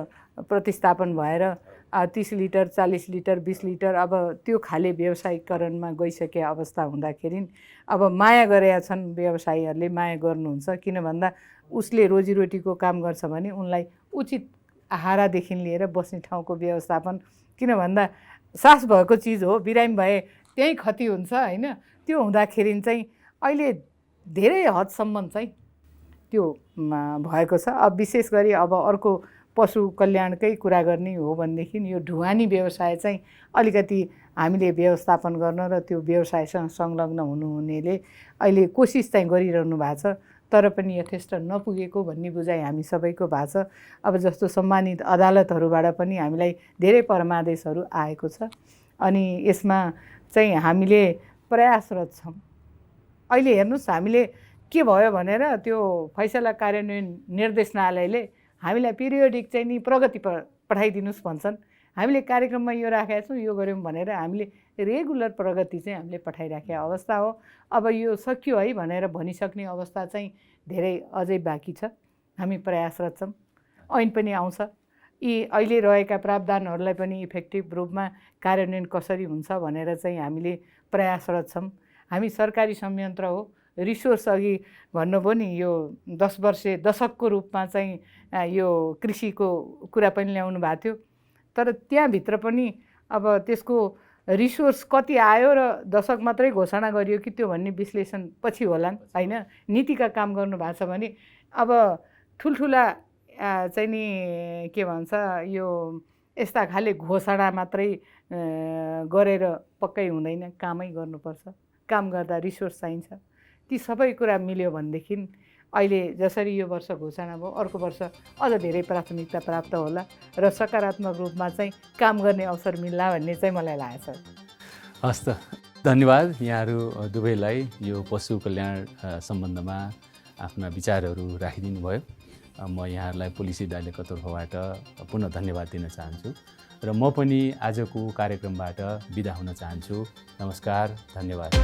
प्रतिस्थापन भएर 30 लिटर 40 लिटर 20 लिटर अब त्यो खाले व्यवसायीकरणमा गइसके अवस्था हुँदाखेरि अब माया गरेका छन् व्यवसायीहरूले, माया गर्नुहुन्छ। किन भन्दा उसले रोजीरोटीको काम गर्छ भने उनलाई उचित आहारादेखि लिएर बस्ने ठाउँको व्यवस्थापन, किन भन्दा सास भएको चिज हो, बिरामी भए त्यहीँ खती हुन्छ होइन। त्यो हुँदाखेरि चाहिँ अहिले धेरै हदसम्म चाहिँ त्यो भएको छ। अब विशेष गरी अब अर्को पशु कल्याणकै कुरा गर्ने हो भनेदेखि यो ढुवानी व्यवसाय चाहिँ अलिकति हामीले व्यवस्थापन गर्न र त्यो व्यवसायसँग संलग्न हुनुहुनेले अहिले कोसिस चाहिँ गरिरहनु भएको छ, तर पनि यथेष्ट नपुगेको भन्ने बुझाइ हामी सबैको भएको छ। अब जस्तो सम्मानित अदालतहरूबाट पनि हामीलाई धेरै परमादेशहरू आएको छ अनि यसमा चाहिँ हामीले प्रयासरत छौँ। अहिले हेर्नुहोस् हामीले के भयो भनेर त्यो फैसला कार्यान्वयन निर्देशनालयले हामीलाई पिरियोडिक चाहिँ नि प्रगति पठाइदिनुहोस् भन्छन्। हामीले कार्यक्रममा यो राखेका छौँ, यो गऱ्यौँ भनेर हामीले रेगुलर प्रगति चाहिँ हामीले पठाइराखेको अवस्था हो। अब यो सकियो है भनेर भनिसक्ने अवस्था चाहिँ धेरै अझै बाँकी छ। हामी प्रयासरत छौँ। ऐन पनि आउँछ, यी अहिले रहेका प्रावधानहरूलाई पनि इफेक्टिभ रूपमा कार्यान्वयन कसरी हुन्छ भनेर चाहिँ हामीले प्रयासरत छौँ। हामी सरकारी संयन्त्र हो, रिसोर्स अघि भन्नुभयो नि यो 10 वर्षे दशकको रूपमा चाहिँ यो कृषिको कुरा पनि ल्याउनु भएको थियो, तर त्यहाँभित्र पनि अब त्यसको रिसोर्स कति आयो र दशक मात्रै घोषणा गरियो कि त्यो भन्ने विश्लेषण पछि होलान् होइन। नीतिका काम गर्नु भएको छ भने अब ठुल्ठुला चाहिँ नि के भन्छ यो यस्ता खाले घोषणा मात्रै गरेर पक्कै हुँदैन, कामै गर्नुपर्छ। काम गर्दा रिसोर्स चाहिन्छ। ती सबै कुरा मिल्यो भनेदेखि अहिले जसरी यो वर्ष घोषणा भयो अर्को वर्ष अझ धेरै प्राथमिकता प्राप्त होला र सकारात्मक रूपमा चाहिँ काम गर्ने अवसर मिल्ला भन्ने चाहिँ मलाई लागेको छ। हस् त, धन्यवाद यहाँहरू दुवैलाई यो पशु कल्याण सम्बन्धमा आफ्ना विचारहरू राखिदिनु भयो। म यहाँहरूलाई पोलिसी डाइलेक्टको तर्फबाट पुनः धन्यवाद दिन चाहन्छु र म पनि आजको कार्यक्रमबाट बिदा हुन चाहन्छु। नमस्कार, धन्यवाद।